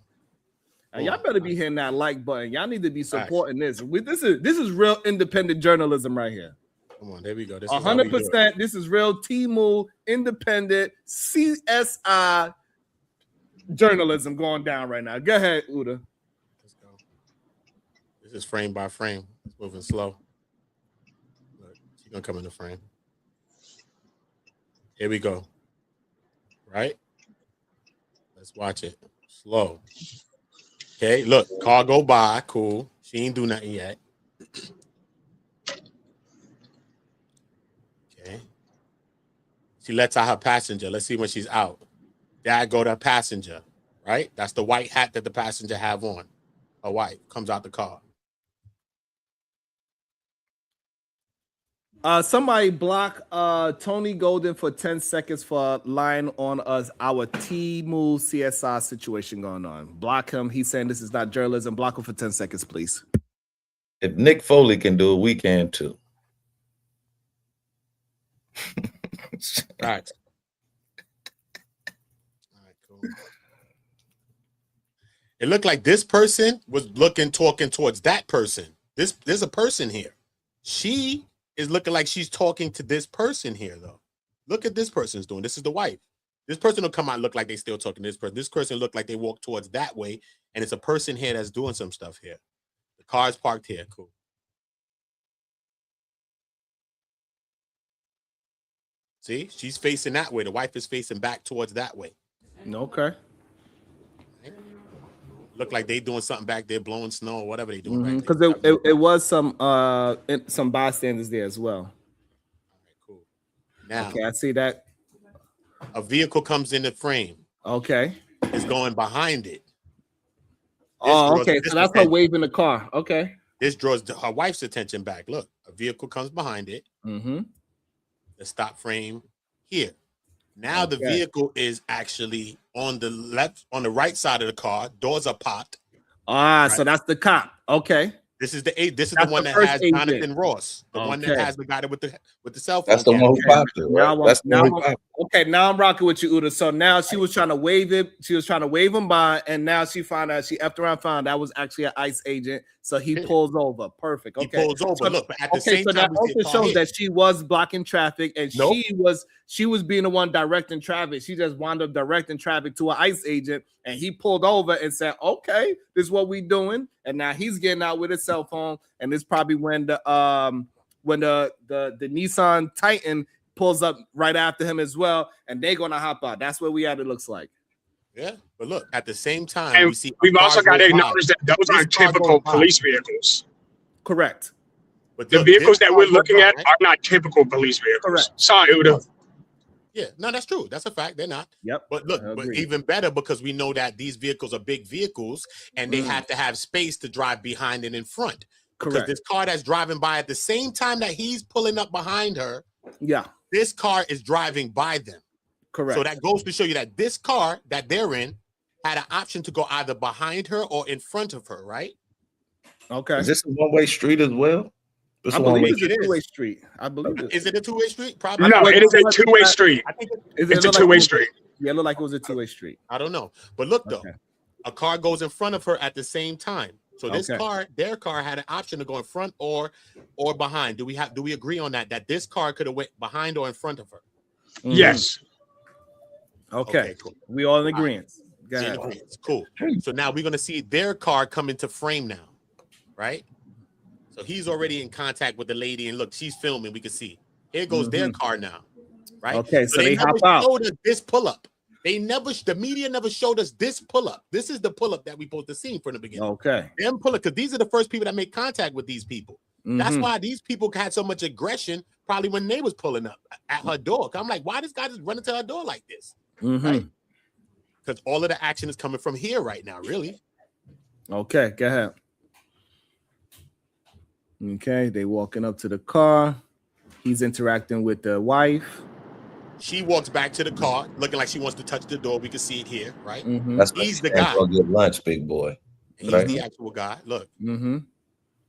Y'all better be hitting that like button. Y'all need to be supporting this. This is real independent journalism right here. Come on, there we go. 100%. This is real Timu independent CSI journalism going down right now. Go ahead, Uda. Let's go. This is frame by frame. It's moving slow. Look, she's gonna come in the frame. Here we go. Right? Let's watch it. Slow. Okay, look, car go by. Cool. She ain't do nothing yet. Okay. She lets out her passenger. Let's see when she's out. There go to passenger, right? That's the white hat that the passenger have on. Her wife comes out the car. Somebody block Tony Golden for 10 seconds for lying on us. Our Timu CSI situation going on. Block him. He's saying this is not journalism. Block him for 10 seconds, please. If Nick Foley can do it, we can too. Right. All right, cool. It looked like this person was talking towards that person. There's a person here. She is looking like she's talking to this person here, though. Look at this person's doing. This is the wife. This person will come out and look like they still talking to this person. This person look like they walk towards that way, and it's a person here that's doing some stuff here. The car's parked here. Cool. See, she's facing that way. The wife is facing back towards that way. Okay. Look like they doing something back there, blowing snow or whatever they doing. Because it was some bystanders there as well. All right, cool. Now, okay, I see that. A vehicle comes in the frame. Okay. It's going behind it. Okay. So that's her waving the car. Okay. This draws her wife's attention back. Look, a vehicle comes behind it. Mm-hmm. The stop frame here. Now the vehicle is actually on the right side of the car. Doors are popped. Right. So that's the cop. Okay. This is the That's one the that first has agent. Jonathan Ross, the one that Okay. has the guy with the cell phone. That's the one who camera. popped it, right? That's the one who popped it. Okay, now I'm rocking with you, Uda. So now she was trying to wave it. She was trying to wave him by, and now she found out she effed around, found that was actually an ICE agent. So he pulls over. Perfect. Okay. He pulls over. So, Look, but at the okay, same so time, that also shows that she was blocking traffic, and Nope. she was being the one directing traffic. She just wound up directing traffic to an ICE agent, and he pulled over and said, "Okay, this is what we doing." And now he's getting out with his cell phone, and this probably when the Nissan Titan pulls up right after him as well, and they're gonna hop out. That's where we at. It looks like. Yeah, but look, at the same time, And we see we've also got to acknowledge that those This aren't car typical goes by. police vehicles. Correct. But The look, vehicles this that we're car looking goes at by, are not typical police vehicles. Correct. Sorry, Uda. Yeah, no, that's true. That's a fact. They're not. Yep. But look, I but agree. even better because we know that these vehicles are big vehicles and they have to have space to drive behind and in front. Because Correct. this car that's driving by at the same time that he's pulling up behind her, Yeah. this car is driving by them. Correct. So that goes to show you that this car that they're in had an option to go either behind her or in front of her, right? Okay. Is this a one-way street as well? This I one believe way. it's a It is. two-way street. I believe it. Is it a two-way street? Probably. No, Wait, it is a wait, two-way wait. street. I think It's a looked like two-way it was- street. Yeah, it looked like it was a two-way street. I don't know. But look though, Okay. a car goes in front of her at the same time. So this Okay. car, their car had an option to go in front or behind. Do we agree on that? That this car could have went behind or in front of her? Mhm. Yes. Okay. cool. We all in agreement. Go In ahead. agreement. Cool. So now we're gonna see their car come into frame now, right? So he's already in contact with the lady, and look, she's filming. We can see. Here goes their car now, right? Okay, so they never hop out. showed us this pull up. The media never showed us this pull up. This is the pull up that we supposed to see from the beginning. Okay. Them pull up because these are the first people that make contact with these people. That's Mhm. why these people had so much aggression probably when they was pulling up at her door. I'm like, why this guy just running to her door like this? Mhm. Right? Because all of the action is coming from here right now, really. Okay, go ahead. Okay, they walking up to the car. He's interacting with the wife. She walks back to the car, looking like she wants to touch the door. We can see it here, right? Mhm. That's He's the the guy. Go get lunch, big boy. He's Right. the actual guy. Look, Mhm.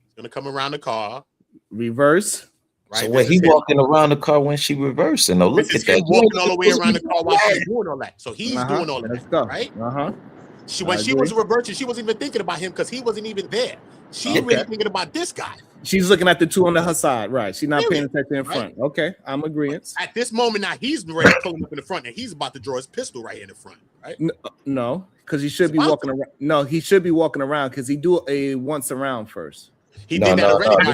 he's gonna come around the car. Reverse. Right. So when This he is him. walking around the car when she reversing, though, look This is at him that. walking all the way around the car while she's doing all that. So he's doing all of Let's that, go. right? Uh-huh. When I she was reversing, she wasn't even thinking about him because he wasn't even there. She Okay. really thinking about this guy. She's looking at the two on her side, right? She's not paying Period. attention in Right. front. Okay, I'm agreeing. At this moment now, he's ready pulling up in the front, and he's about to draw his pistol right here in the front, right? No, because he should be It's walking around. No, he should be walking around because he do a once around first. He did that already. No, by now.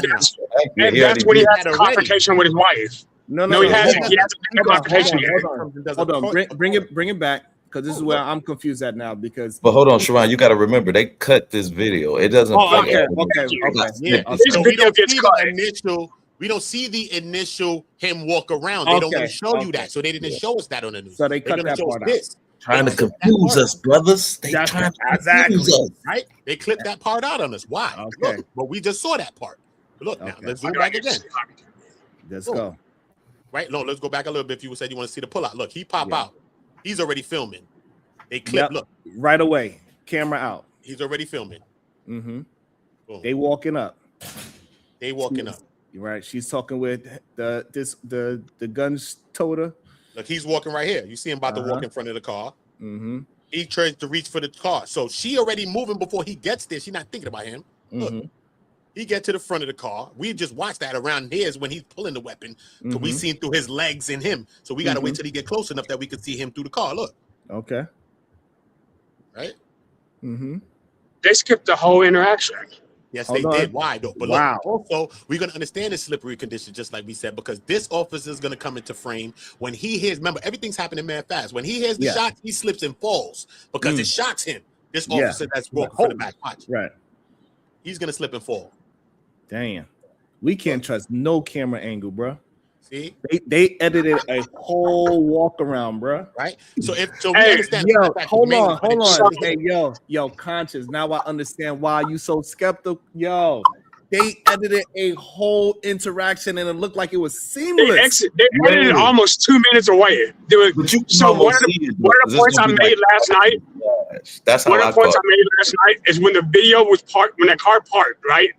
And he that's already when he did has that a already. confrontation with his wife. No, No, he hasn't. hold He hasn't had a on, confrontation yet. Hold on. Bring it back because this is where I'm confused at now because. But hold on, Sharon, you got to remember they cut this video. It doesn't. Oh, play okay. out. Yeah. This So we video don't gets see cut. the initial. We don't see the initial him walk around. They don't want to show you that, so they didn't show us that on the news. So they They're cut gonna that show us part out. this. Trying to They clip that confuse part us, brothers. They That's trying to exactly. confuse us. Right? They clipped that part out on us. Why? Okay. Look, but we just saw that part. Look now, Okay. let's zoom back again. Let's go. Right? No, let's go back a little bit. If you said you want to see the pull out, look, he pop out. He's already filming. They clip. Yep. Look, Right away. Camera out. he's already filming. Mm-hmm. Boom. They walking up. They walking up. Right. She's talking with the guns toter. Look, he's walking right here. You see him about to walk in front of the car. Mm-hmm. He tries to reach for the car. So she already moving before he gets there. She's not thinking about him. Look, Mm-hmm. he get to the front of the car. We just watched that around here is when he's pulling the weapon. So we seen through his legs and him. So we got to wait till he get close enough that we could see him through the car. Look, Okay. right? Mm-hmm. They skipped the whole interaction. Yes, Hold they on. did. Why though? But Wow. look, also we're gonna understand the slippery condition, just like we said, because this officer is gonna come into frame when he hears. Remember, everything's happening mad fast. When he hears the Yeah. shot, he slips and falls because it shocks him. This Yeah. officer that's walking from the back, watch, Right. he's gonna slip and fall. Damn. We can't trust no camera angle, bro. See, They edited a whole walk around, bro. right? So we Hey, understand. the Yo, fact that hold the main- on. Hey, yo, conscious. Now I understand why you so skeptical. Yo, they edited a whole interaction and it looked like it was seamless. They edited almost 2 minutes away. They were, But you can so one almost of see it, the though, 'cause points it's I gonna be made like- last night. That's how One of I the points I caught. made last night is when the video was parked, when that car parked, right?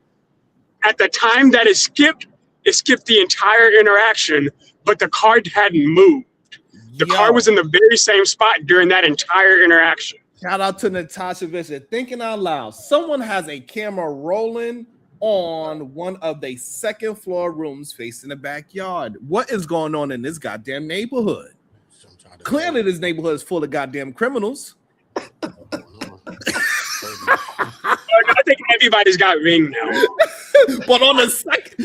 At the time that it skipped the entire interaction, but the car hadn't moved. The car was in the very same spot during that entire interaction. Shout out to Natasha Vischer. Thinking out loud. Someone has a camera rolling on one of the second floor rooms facing the backyard. What is going on in this goddamn neighborhood? Clearly, this neighborhood is full of goddamn criminals. I think everybody's got Ring now. But on the second,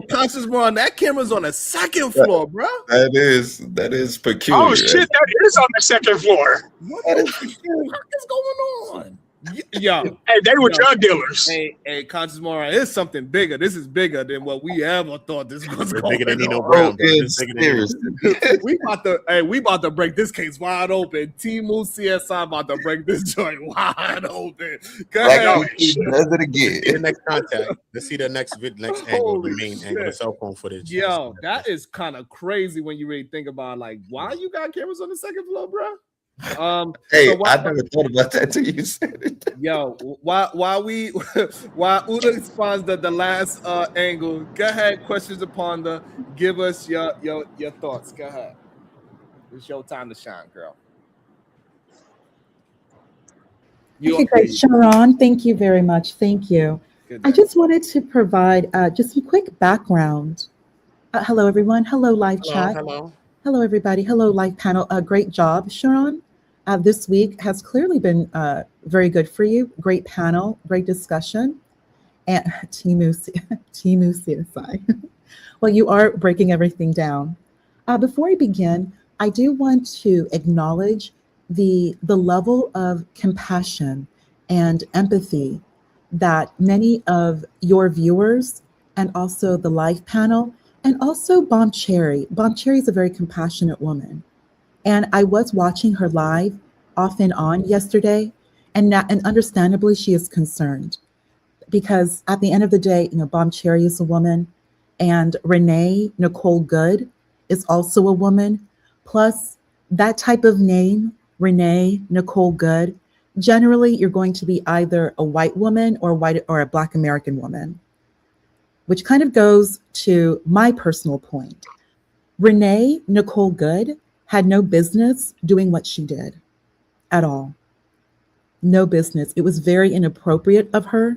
Conscious more on that camera's on the second floor, bro. That is peculiar. Oh shit, that is on the second floor. What the fuck is going on? Yo, hey, they were drug dealers. Hey, Conscious Moron, it's something bigger. This is bigger than what we ever thought this was going bigger than Nino on. Brown, bro. we about to break this case wide open. Timu CSI about to break this joint wide open. Go ahead. Does it again. The next contact. Let's see the next angle, the main angle, the cell phone footage. Yo, that is kind of crazy when you really think about like why you got cameras on the second floor, bro. Hey, so I never thought about that till you said it. Yo, while Uda responds the last angle, go ahead, questions upon the give us your thoughts. Go ahead. It's your time to shine, girl. Okay, great. Sharon, thank you very much. Thank you. I just wanted to provide just some quick background. Hello, everyone. Hello, live chat. Hello, everybody. Hello, live panel. Great job, Sharon. This week has clearly been very good for you. Great panel, great discussion. And Timu CSI. Well, you are breaking everything down. Before we begin, I do want to acknowledge the level of compassion and empathy that many of your viewers and also the live panel and also Bomb Cherry. Bomb Cherry is a very compassionate woman. And I was watching her live off and on yesterday, and understandably she is concerned because at the end of the day, Bomb Cherry is a woman, and Renee Nicole Good is also a woman. Plus, that type of name, Renee Nicole Good, generally you're going to be either a white woman or a Black American woman, which kind of goes to my personal point. Renee Nicole Good had no business doing what she did at all. No business. It was very inappropriate of her.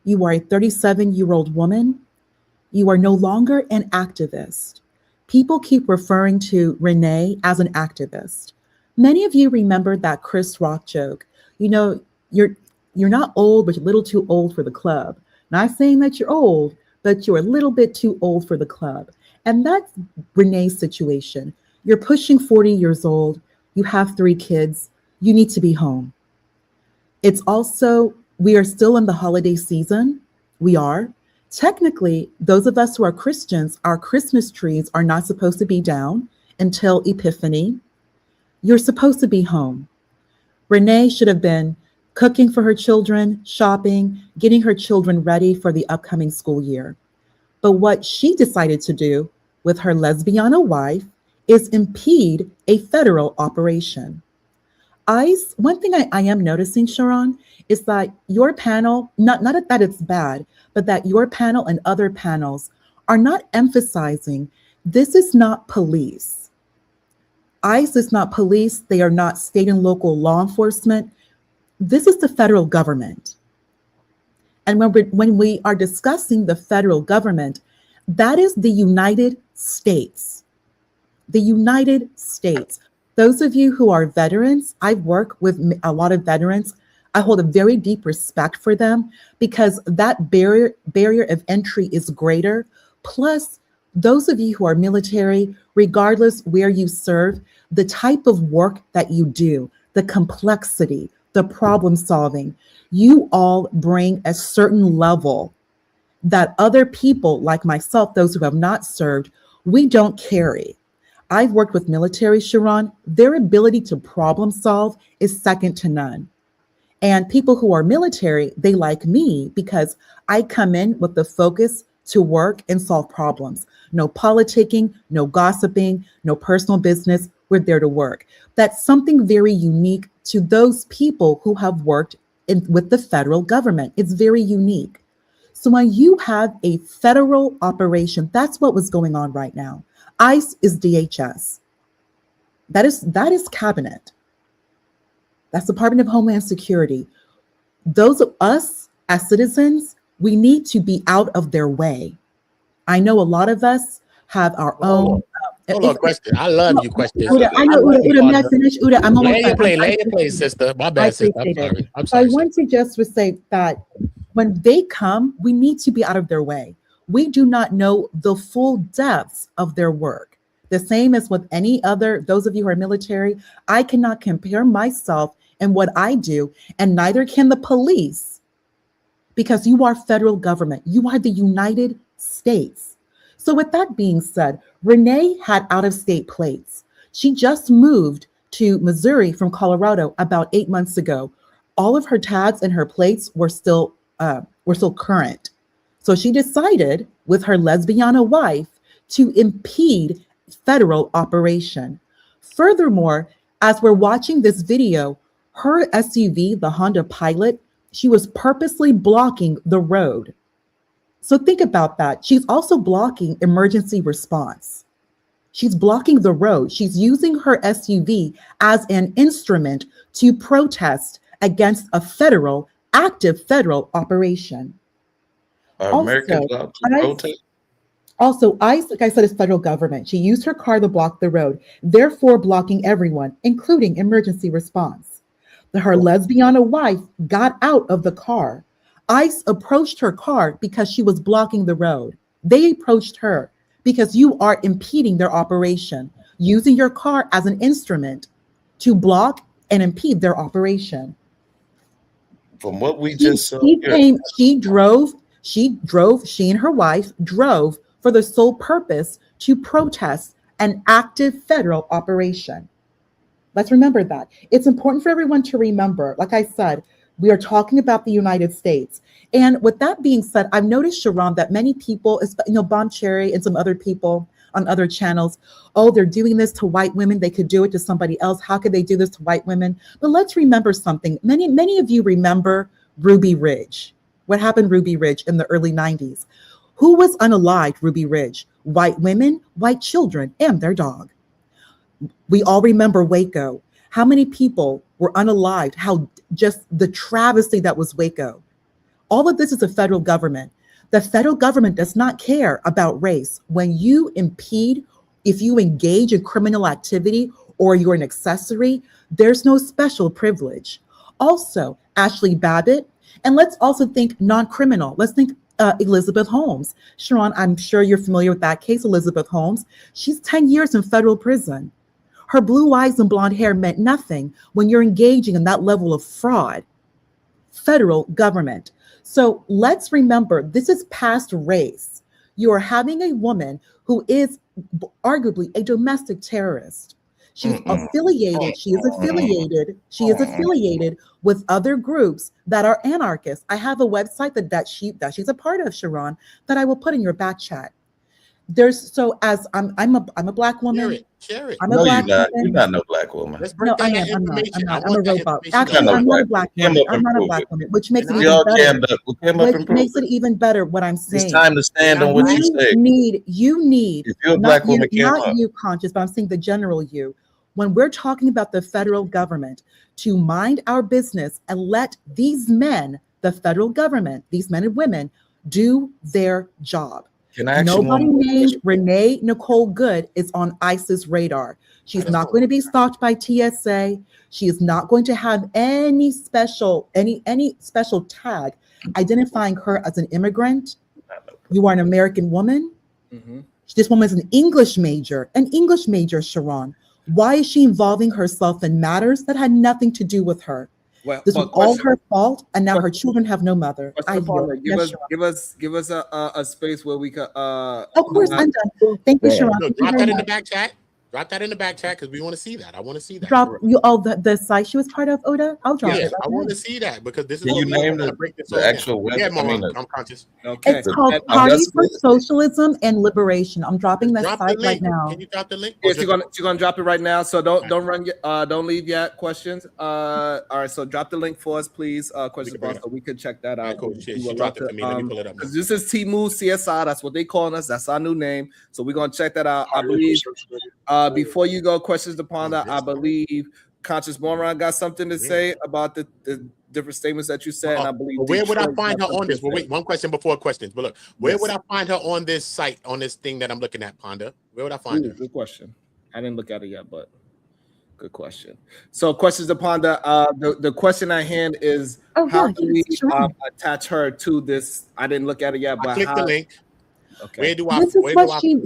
You are a 37-year-old woman. You are no longer an activist. People keep referring to Renee as an activist. Many of you remember that Chris Rock joke. You're not old, but you're a little too old for the club. Not saying that you're old, but you're a little bit too old for the club. And that's Renee's situation. You're pushing 40 years old. You have 3 kids. You need to be home. It's also, we are still in the holiday season. We are. Technically, those of us who are Christians, our Christmas trees are not supposed to be down until Epiphany. You're supposed to be home. Renee should have been cooking for her children, shopping, getting her children ready for the upcoming school year. But what she decided to do with her lesbiana wife is impede a federal operation. ICE, one thing I am noticing, Sharon, is that your panel, not that it's bad, but that your panel and other panels are not emphasizing this is not police. ICE is not police. They are not state and local law enforcement. This is the federal government. And when we are discussing the federal government, that is the United States. The United States. Those of you who are veterans, I've worked with a lot of veterans. I hold a very deep respect for them because that barrier of entry is greater. Plus, those of you who are military, regardless where you serve, the type of work that you do, the complexity, the problem solving, you all bring a certain level that other people like myself, those who have not served, we don't carry. I've worked with military, Sharon. Their ability to problem solve is second to none. And people who are military, they like me because I come in with the focus to work and solve problems. No politicking, no gossiping, no personal business. We're there to work. That's something very unique to those people who have worked with the federal government. It's very unique. So when you have a federal operation, that's what was going on right now. ICE is DHS. That is cabinet. That's Department of Homeland Security. Those of us as citizens, we need to be out of their way. I know a lot of us have our own. Hold on, question. I love you, question. Uda, I know, Uda, may I finish? Uda, I'm almost done. Lay your play, sister. My bad, sister. I'm sorry. I'm sorry. I want to just say that when they come, we need to be out of their way. We do not know the full depths of their work. The same as with any other, those of you who are military, I cannot compare myself and what I do, and neither can the police, because you are federal government. You are the United States. So with that being said, Renee had out-of-state plates. She just moved to Missouri from Colorado about 8 months ago. All of her tags and her plates were still current. So she decided with her lesbiana wife to impede federal operation. Furthermore, as we're watching this video, her SUV, the Honda Pilot, she was purposely blocking the road. So think about that. She's also blocking emergency response. She's blocking the road. She's using her SUV as an instrument to protest against a active federal operation. Americans allowed to protest? Also, ICE, like I said, is federal government. She used her car to block the road, therefore blocking everyone, including emergency response. Her lesbiana wife got out of the car. ICE approached her car because she was blocking the road. They approached her because you are impeding their operation, using your car as an instrument to block and impede their operation. From what we just saw, she and her wife drove for the sole purpose to protest an active federal operation. Let's remember that. It's important for everyone to remember, like I said, we are talking about the United States. And with that being said, I've noticed, Sharon, that many people, Bomb Cherry and some other people on other channels, oh, they're doing this to white women. They could do it to somebody else. How could they do this to white women? But let's remember something. Many of you remember Ruby Ridge. What happened Ruby Ridge in the early 90s? Who was unalived Ruby Ridge? White women, white children, and their dog. We all remember Waco. How many people were unalived? How just the travesty that was Waco. All of this is the federal government. The federal government does not care about race. When you impede, if you engage in criminal activity or you're an accessory, there's no special privilege. Also, Ashley Babbitt, and let's also think non-criminal. Let's think Elizabeth Holmes. Sharon, I'm sure you're familiar with that case, Elizabeth Holmes. She's 10 years in federal prison. Her blue eyes and blonde hair meant nothing when you're engaging in that level of fraud. Federal government. So let's remember, this is past race. You are having a woman who is arguably a domestic terrorist. She's affiliated. She is affiliated with other groups that are anarchists. I have a website that she's a part of, Sharon, that I will put in your back chat. I'm a black woman. Share it. I'm not no black woman. No, I am. I'm a robot. Actually, I'm not a black woman. I'm not a black woman, which makes it even better. What I'm saying. It's time to stand on what you say. You need. If you're a black woman, not you conscious, but I'm saying the general you. When we're talking about the federal government, to mind our business and let these men, the federal government, these men and women, do their job. Nobody named Renee Nicole Good is on ICE's radar. She's not going to be stalked by TSA. She is not going to have any special tag identifying her as an immigrant. You are an American woman. Mm-hmm. This woman is an English major, Sharon. Why is she involving herself in matters that had nothing to do with her? Well, this was all her fault, and now her children have no mother. Give us a space where we could. Of course, I'm done. Thank you, Sharon. Drop that in the back chat. Drop that in the back chat because we want to see that. I want to see that. Drop you all the site she was part of, Oda? I'll drop it. I want to see that because this is Can what you we name want to break this the actual web? Yeah, I mean, I'm conscious. Okay. It's called Party for Socialism and Liberation. I'm dropping the site right now. Can you drop the link? Yes, you're gonna drop it right now. So don't run yet. Don't leave yet. Questions. All right. So drop the link for us, please. Questions about so we can check that out. Cool. She dropped it for me. Let me pull it up. This is Timu CSI. That's what they calling us. That's our new name. So we're gonna check that out. I believe. Before you go, questions upon that. I believe Conscious Moron got something to say about the different statements that you said. And I believe. Where would I find her on this? Well, wait, one question before questions. But look, where would I find her on this site, on this thing that I'm looking at, Ponda? Where would I find her? Good question. I didn't look at it yet, but good question. So, questions upon the question at hand is how do we attach her to this? I didn't look at it yet, but click the link. Okay. Where do I?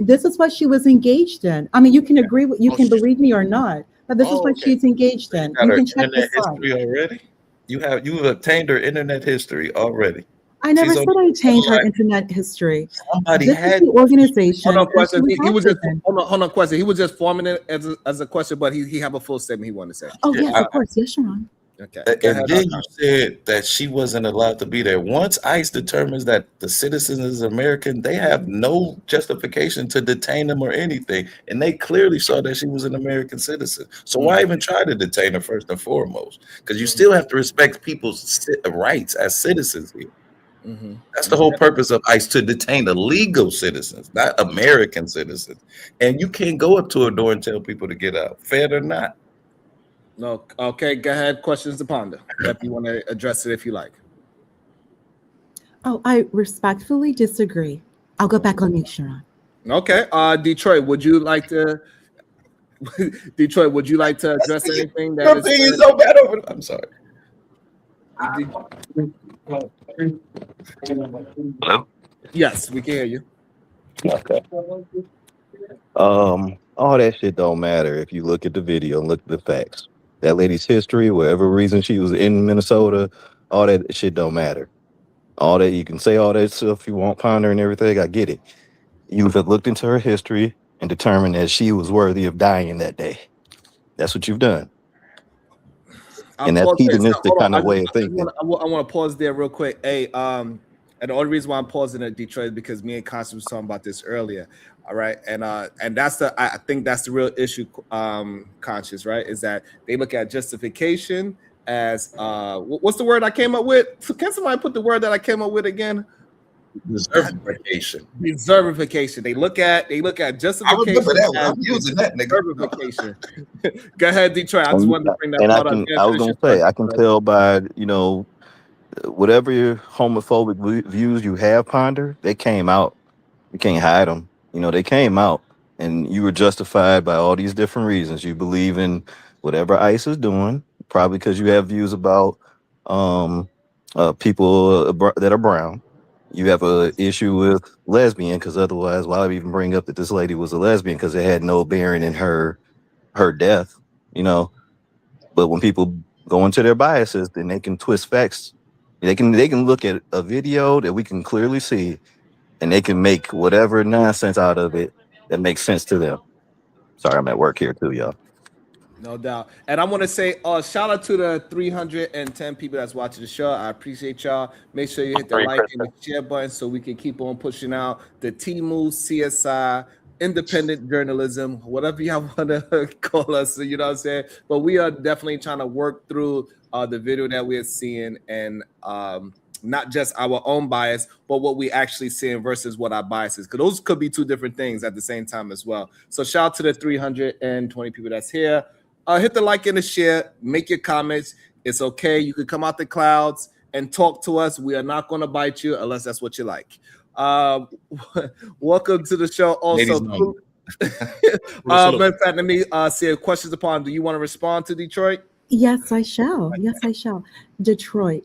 This is what she was engaged in. I mean, you can agree with, you can believe me or not, but this is what she's engaged in. You can check this out already. You've obtained her internet history already. I never said I obtained her internet history. Somebody this had is the organization. Hold on, question. He was just hold on, question. He was just forming it as a question, but he have a full statement he wanted to say. Oh yes, of course, yes, Sharon. Okay. And then you said that she wasn't allowed to be there. Once ICE determines that the citizen is American, they have no justification to detain them or anything. And they clearly saw that she was an American citizen. So why even try to detain her first and foremost? Because you still have to respect people's rights as citizens here. That's the whole purpose of ICE, to detain illegal citizens, not American citizens. And you can't go up to a door and tell people to get out, fair or not. No, okay, go ahead. Questions to ponder. If you want to address it, if you like. Oh, I respectfully disagree. I'll go back on mute, Sharon. Okay, Detroit, would you like to? Detroit, would you like to address anything that is being so bad over? I'm sorry. Hello? Yes, we can hear you. Okay. All that shit don't matter if you look at the video and look at the facts. That lady's history, whatever reason she was in Minnesota, all that shit don't matter. All that, you can say all that stuff you want, ponder and everything, I get it. You have looked into her history and determined that she was worthy of dying that day. That's what you've done. And that's hedonistic kind of way of thinking. I want to pause there real quick. Hey, and the only reason why I'm pausing at Detroit is because me and Constance was talking about this earlier. All right, and that's I think that's the real issue, Conscious, right? Is that they look at justification as what's the word I came up with? Can somebody put the word that I came up with again? Deservification. Deservification. They look at justification. I remember that one. I'm using that, nigga. Deservification. Go ahead, Detroit. I just wanted to bring that part up. I was gonna say, I can tell by whatever your homophobic views you have, Ponder, they came out. You can't hide them. They came out, and you were justified by all these different reasons. You believe in whatever ICE is doing, probably because you have views about people that are brown. You have an issue with lesbian, because otherwise, why would I even bring up that this lady was a lesbian? Because it had no bearing in her death, But when people go into their biases, then they can twist facts. They can look at a video that we can clearly see, and they can make whatever nonsense out of it that makes sense to them. Sorry, I'm at work here too, y'all. No doubt. And I want to say shout out to the 310 people that's watching the show. I appreciate y'all. Make sure you hit the like and the share button so we can keep on pushing out the Timu CSI independent journalism, whatever y'all want to call us. You know what I'm saying? But we are definitely trying to work through the video that we're seeing, and not just our own bias, but what we actually seeing versus what our bias is. Because those could be two different things at the same time as well. So shout out to the 320 people that's here. Hit the like and the share. Make your comments. It's okay. You can come out the clouds and talk to us. We are not going to bite you unless that's what you like. Welcome to the show. Also, let me see questions upon. Do you want to respond to Detroit? Yes, I shall. Yes, I shall. Detroit.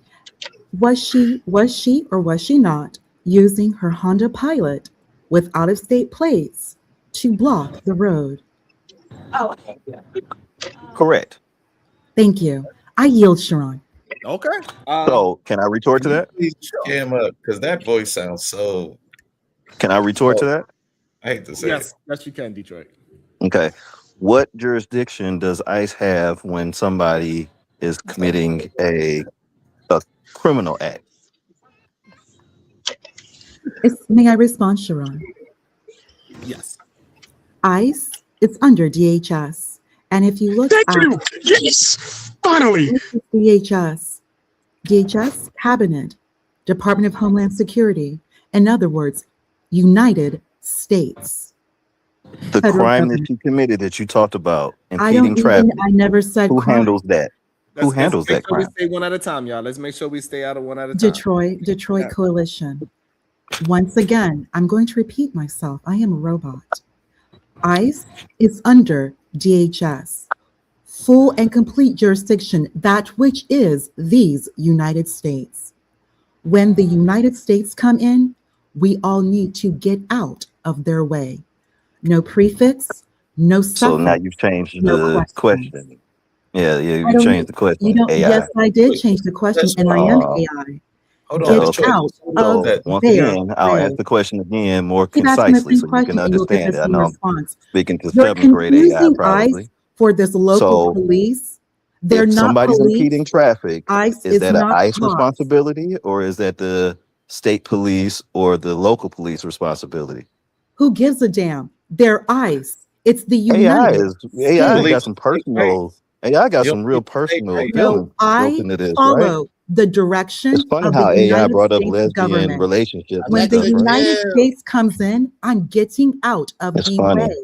Was she or was she not using her Honda Pilot with out-of-state plates to block the road? Oh, correct. Thank you. I yield, Sharon. Okay. So can I retort to that? Please cam up, because that voice sounds so. Can I retort to that? I hate to say yes, you can, Detroit. Okay. What jurisdiction does ICE have when somebody is committing a criminal act? May I respond, Sharon? Yes. ICE, it's under DHS. And if you look Thank at you. Yes, finally. DHS, DHS, Cabinet, Department of Homeland Security, in other words, United States. The Federal crime that government. you committed that you talked about, I don't impeding even, traffic, I never said who crime. handles that? Who Let's handles make that sure we crime? stay one at a time, y'all. Let's make sure we stay out of one at a time. Detroit Yeah. Coalition. Once again, I'm going to repeat myself. I am a robot. ICE is under DHS. Full and complete jurisdiction, that which is these United States. When the United States come in, we all need to get out of their way. No prefix, no So now suffix, you've changed no the questions. question. Yeah, I you don't changed need, the question. you don't, AI. yes, I did Wait, change the question, that's and I why. am Uh, AI. Hold on, Get okay. out hold of on. So once their again, I'll way. ask the question again more Keep asking the concisely same so you can question and you'll get the understand it. I same know I'm response. speaking to You're 7th grade AI confusing probably. ICE for this local So police. They're if not somebody's impeding police. traffic, ICE is is that an not ICE cops. responsibility or is that the state police or the local police responsibility? Who gives a damn? They're ICE. It's the AI United is AI States. got Believe some the state right. personal AI got You don't some real believe the state personal right. So feelings built I into this, right? follow the It's direction funny of the how AI United brought up States lesbian government. relationships and When the stuff, Alexis, right? United chill. States comes in, I'm getting out of It's the funny. way.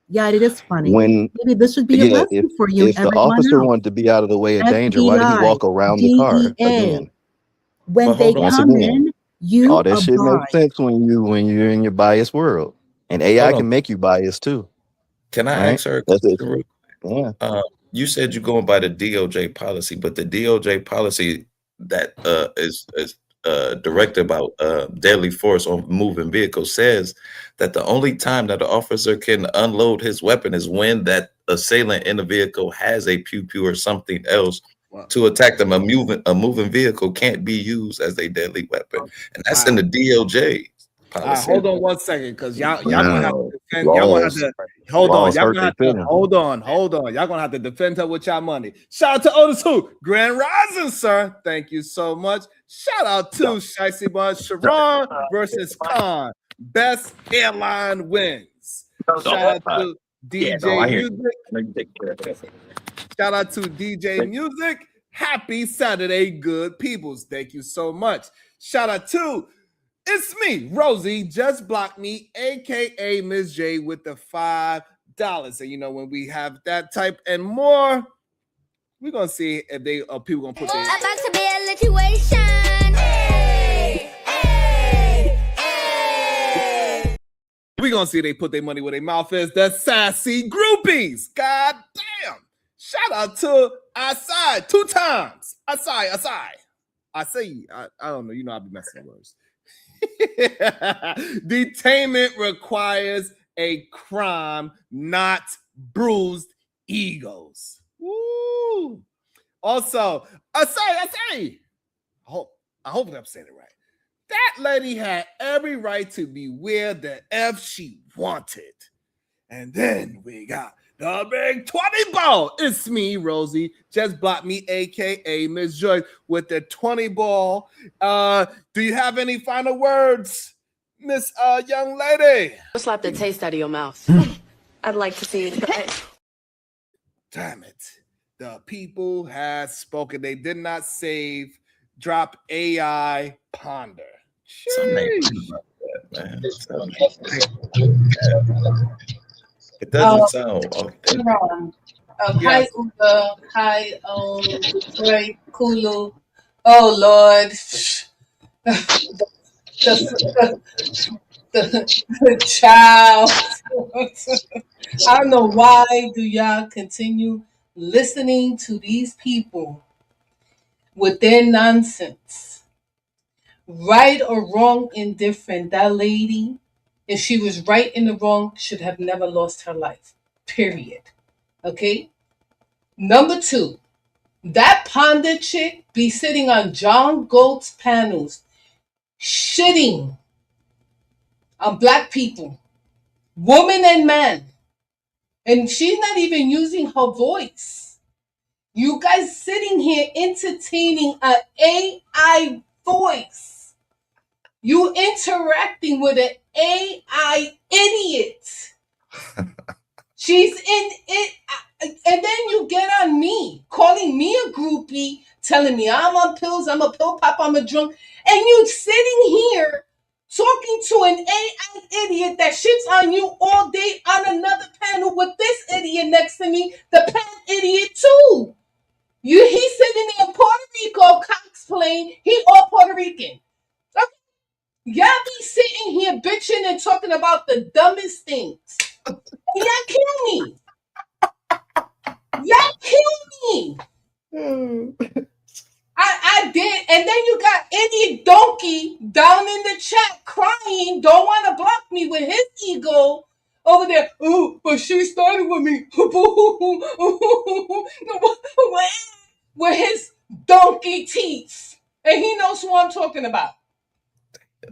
Yeah, it is funny. When Maybe this should be a yeah, lesson for you and if the everyone officer else. wanted to be out of the way of danger, why did he FBI, walk around the car DEA. again? When But they hold on. Once come again, in, all you that shit makes abide. sense when you're in your biased world. And AI Hold on. can make you biased too, Can I right? ask her a That's it. question real Yeah. You said you're going by the DOJ policy, but the DOJ policy that is directed about deadly force on moving vehicles says that the only time that the officer can unload his weapon is when that assailant in the vehicle has a pew pew or something else Wow. to attack them. A moving vehicle can't be used as a deadly weapon, and that's in the DOJ All right, policy. hold on one second, because y'all gonna have to Wow. defend. Y'all gonna have Laws to hold on. laws Y'all hurt gonna their have to feelings. hold on. Y'all gonna have to defend her with y'all money. Shout out to Otis Who, Grand Rising, sir. Thank you so much. Shout out to Shicey Bun, Sharon versus Khan. Best airline wins. Shout out to DJ Music. Shout out to DJ Music. Happy Saturday, good peoples. Thank you so much. Shout out to it's me, Rosie. Just block me, aka Miss J, with the $5. And you know, when we have that type and more, we're gonna see if they people gonna put their About to be a situation. Hey, hey, hey. we're gonna see if they put their money where their mouth is. The sassy groupies. God damn. Shout out to Asai 2 times. Asai. I say I don't know, you know I'll be messing with words. Detainment requires a crime, not bruised egos. Woo. Also, I say, I hope I'm saying it right. That lady had every right to be where the F she wanted. And then we got the big 20 ball. It's me, Rosie. Just block me, aka Miss Joy, with the 20 ball. Do you have any final words, Miss young lady? Slap the taste out of your mouth. I'd like to see it. Damn it. The people have spoken. They did not save. Drop AI ponder. Man. It doesn't sound authentic. Hi, Uga. Hi, Detroit, Kulu. Oh, Lord. the child. I don't know why do y'all continue listening to these people with their nonsense. Right or wrong, indifferent. That lady, if she was right in the wrong, should have never lost her life. Period. Okay? Number 2, that Ponder chick be sitting on John Golt's panels, shitting on black people, woman and man. And she's not even using her voice. You guys sitting here entertaining an AI voice. You interacting with an AI idiot. She's in it. And then you get on me, calling me a groupie, telling me I'm on pills, I'm a pill pop, I'm a drunk. And you sitting here talking to an AI idiot that shits on you all day on another panel with this idiot next to me, the pan idiot too. He's sitting in Puerto Rico, Cox playing, he all Puerto Rican. Okay. Y'all be sitting here bitching and talking about the dumbest things. Y'all kill me. Y'all kill me. I did. And then you got idiot donkey down in the chat crying, don't want to block me with his ego over there. Oh, but she started with me. With his donkey teeth. And he knows who I'm talking about.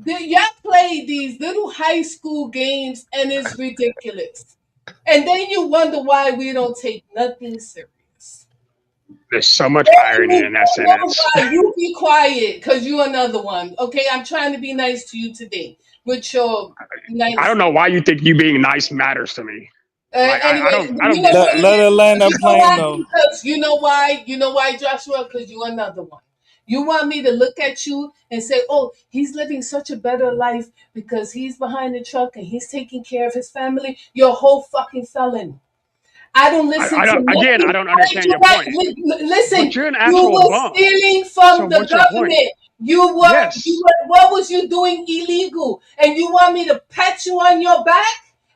Y'all play these little high school games and it's ridiculous. And then you wonder why we don't take nothing serious. There's so much irony in that sentence. You be quiet, because you another one. Okay, I'm trying to be nice to you today. With your nice. I don't know why you think you being nice matters to me. Anyway, I don't let her land that plane though. Because you know why, Joshua? Because you another one. You want me to look at you and say, oh, he's living such a better life because he's behind the truck and he's taking care of his family. You're a whole fucking felon. I don't listen to nothing. Again, I don't understand your point. Listen, but you're an you actual were stealing from the government. You were, yes. What was you doing illegal? And you want me to pat you on your back?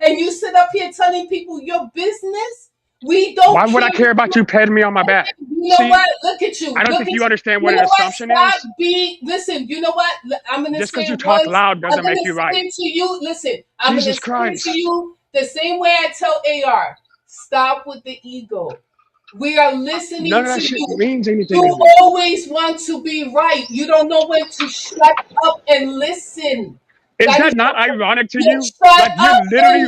And you sit up here telling people your business? We don't. Why would I care about you patting me on my back? You know what? Look at you. I don't think you understand what an assumption is. Listen, you know what? I'm going to say just because you talk loud doesn't make you right. To you, listen, I'm going to Jesus Christ. to you the same way I tell AR. Stop with the ego. We are listening None of that to shit you. means anything. You always want to be right. You don't know when to shut up and listen. Is that not ironic to you? Like you're literally